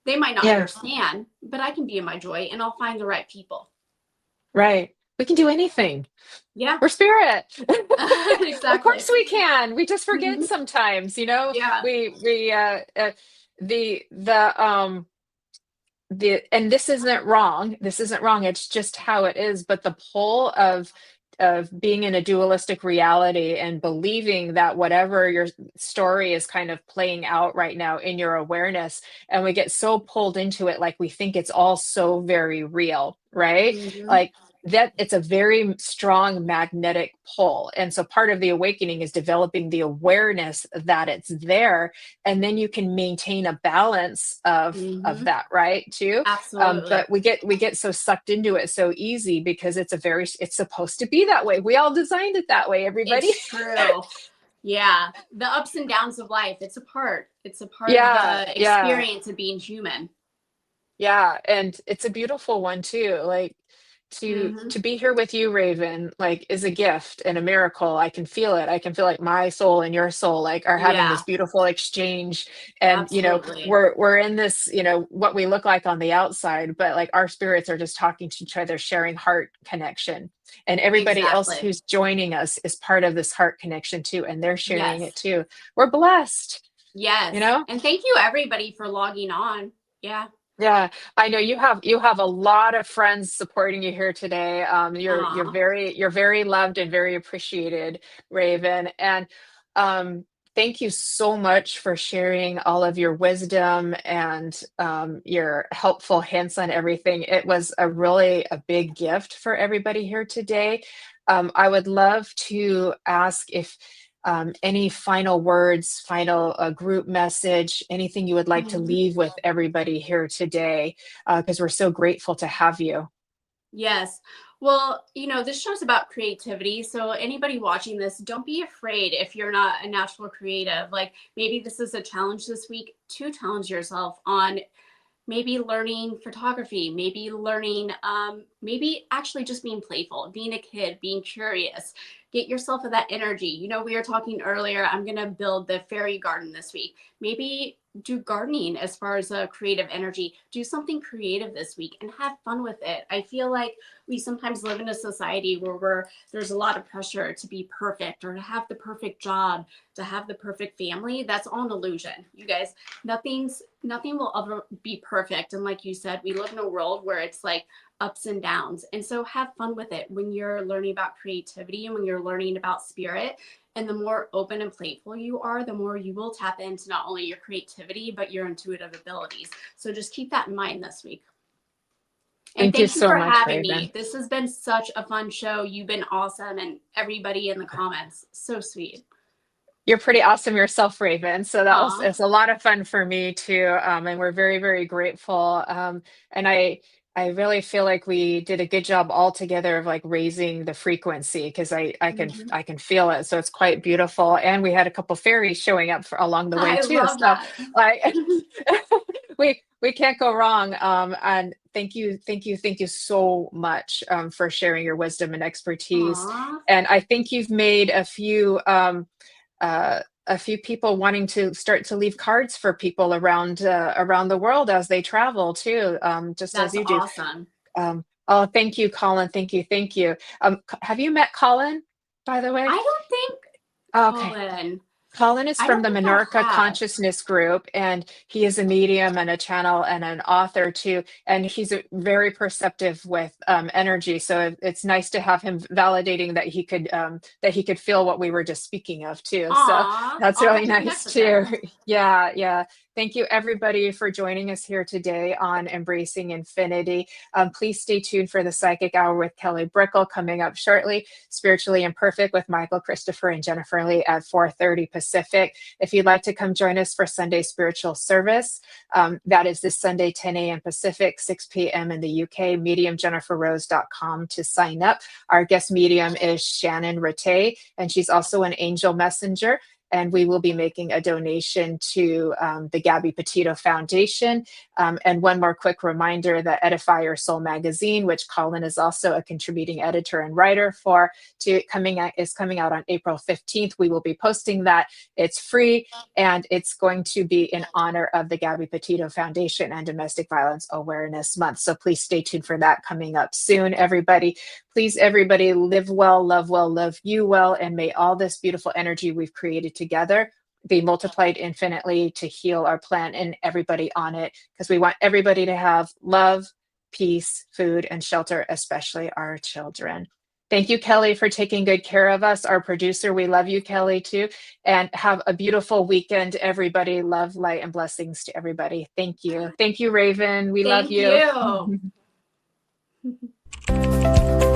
They might not Yeah. understand, but I can be in my joy and I'll find the right people. Right. We can do anything. Yeah. We're spirit. Of Exactly. course we can. We just forget Mhm. sometimes, Yeah. we the and this isn't wrong. This isn't wrong. It's just how it is. But the pull of being in a dualistic reality and believing that whatever your story is kind of playing out right now in your awareness, and we get so pulled into it, like we think it's all so very real, right? Mhm. Like that it's a very strong magnetic pull. And so part of the awakening is developing the awareness that it's there, and then you can maintain a balance of Mhm. that, right, too. Absolutely. But we get so sucked into it so easy because it's supposed to be that way. We all designed it that way, everybody. It's true. Yeah. The ups and downs of life, it's a part. It's a part of Yeah, the yeah. experience of being human. Yeah, and it's a beautiful one too. Like Mhm. to be here with you, Raven, like is a gift and a miracle. I can feel it. I can feel like my soul and your soul like are having Yeah. this beautiful exchange. And Absolutely. we're in this, what we look like on the outside, but like our spirits are just talking to each other, sharing heart connection. And everybody else Exactly. who's joining us is part of this heart connection too, and they're sharing it Yes. too. We're blessed, you Yes. know? And thank you everybody for logging on. Yeah. Yeah, I know you have a lot of friends supporting you here today. You're Aw. very loved and very appreciated, Raven. And thank you so much for sharing all of your wisdom and your helpful hints on everything. It was a big gift for everybody here today. I would love to ask if any final words, final group message, anything you would like to Mhm. leave with everybody here today, because we're so grateful to have you. Yes. Well, this show's about creativity. So, anybody watching this, don't be afraid if you're not a natural creative. Like, maybe this is a challenge this week to challenge yourself on maybe learning photography, maybe learning, maybe actually just being playful, being a kid, being curious. Get yourself of that energy. You know, we were talking earlier, I'm going to build the fairy garden this week. Maybe do gardening as far as a creative energy. Do something creative this week and have fun with it. I feel like we sometimes live in a society where there's a lot of pressure to be perfect or to have the perfect job, to have the perfect family. That's all an illusion. You guys, nothing will ever be perfect. And like you said, we live in a world where it's like ups and downs. And so have fun with it when you're learning about creativity and when you're learning about spirit. And the more open and playful you are, the more you will tap into not only your creativity, but your intuitive abilities. So just keep that in mind this week. And Thank you thank you so for much, having Raven. me. This has been such a fun show. You've been awesome. And everybody in the comments, so sweet. You're pretty awesome yourself, Raven. So that was, Aw. it's a lot of fun for me too. And we're very, very grateful. And I really feel like we did a good job all together of like raising the frequency because I can feel it. So it's quite beautiful. And we had a couple fairies showing up along the way I too. love So that. like we can't go wrong. And thank you so much for sharing your wisdom and expertise. Aw. And I think you've made a few people wanting to start to leave cards for people around the world as they travel too, just as That's you do. awesome. Oh, thank you, Colin. Thank you. Have you met Colin, by the way? I don't think Okay. Colin. Colin is I from don't the think I Minorca have. Consciousness Group, and he is a medium and a channel and an author too. And he's very perceptive with energy. So it's nice to have him validating that he could feel what we were just speaking of too. So Aw. that's I'll really have to connect nice with too. him. Yeah. Thank you everybody for joining us here today on Embracing Infinity. Please stay tuned for the Psychic Hour with Kelly Brickle coming up shortly. Spiritually Imperfect with Michael Christopher and Jennifer Lee at 4:30 Pacific. If you'd like to come join us for Sunday spiritual service, that is this Sunday, 10 a.m. Pacific, 6 p.m. in the UK, mediumjenniferrose.com to sign up. Our guest medium is Shannon Rattay, and she's also an angel messenger. And we will be making a donation to the Gabby Petito Foundation. And one more quick reminder that Edify Your Soul magazine, which Colin is also a contributing editor and writer for, is coming out on April 15th. We will be posting that. It's free, and it's going to be in honor of the Gabby Petito Foundation and Domestic Violence Awareness Month. So please stay tuned for that coming up soon, everybody. Please, everybody, live well, love you well, and may all this beautiful energy we've created together be multiplied infinitely to heal our planet and everybody on it, because we want everybody to have love, peace, food, and shelter, especially our children. Thank you, Kelly, for taking good care of us. Our producer, we love you, Kelly, too. And have a beautiful weekend, everybody. Love, light, and blessings to everybody. Thank you. Thank you, Raven. We love Thank you. you.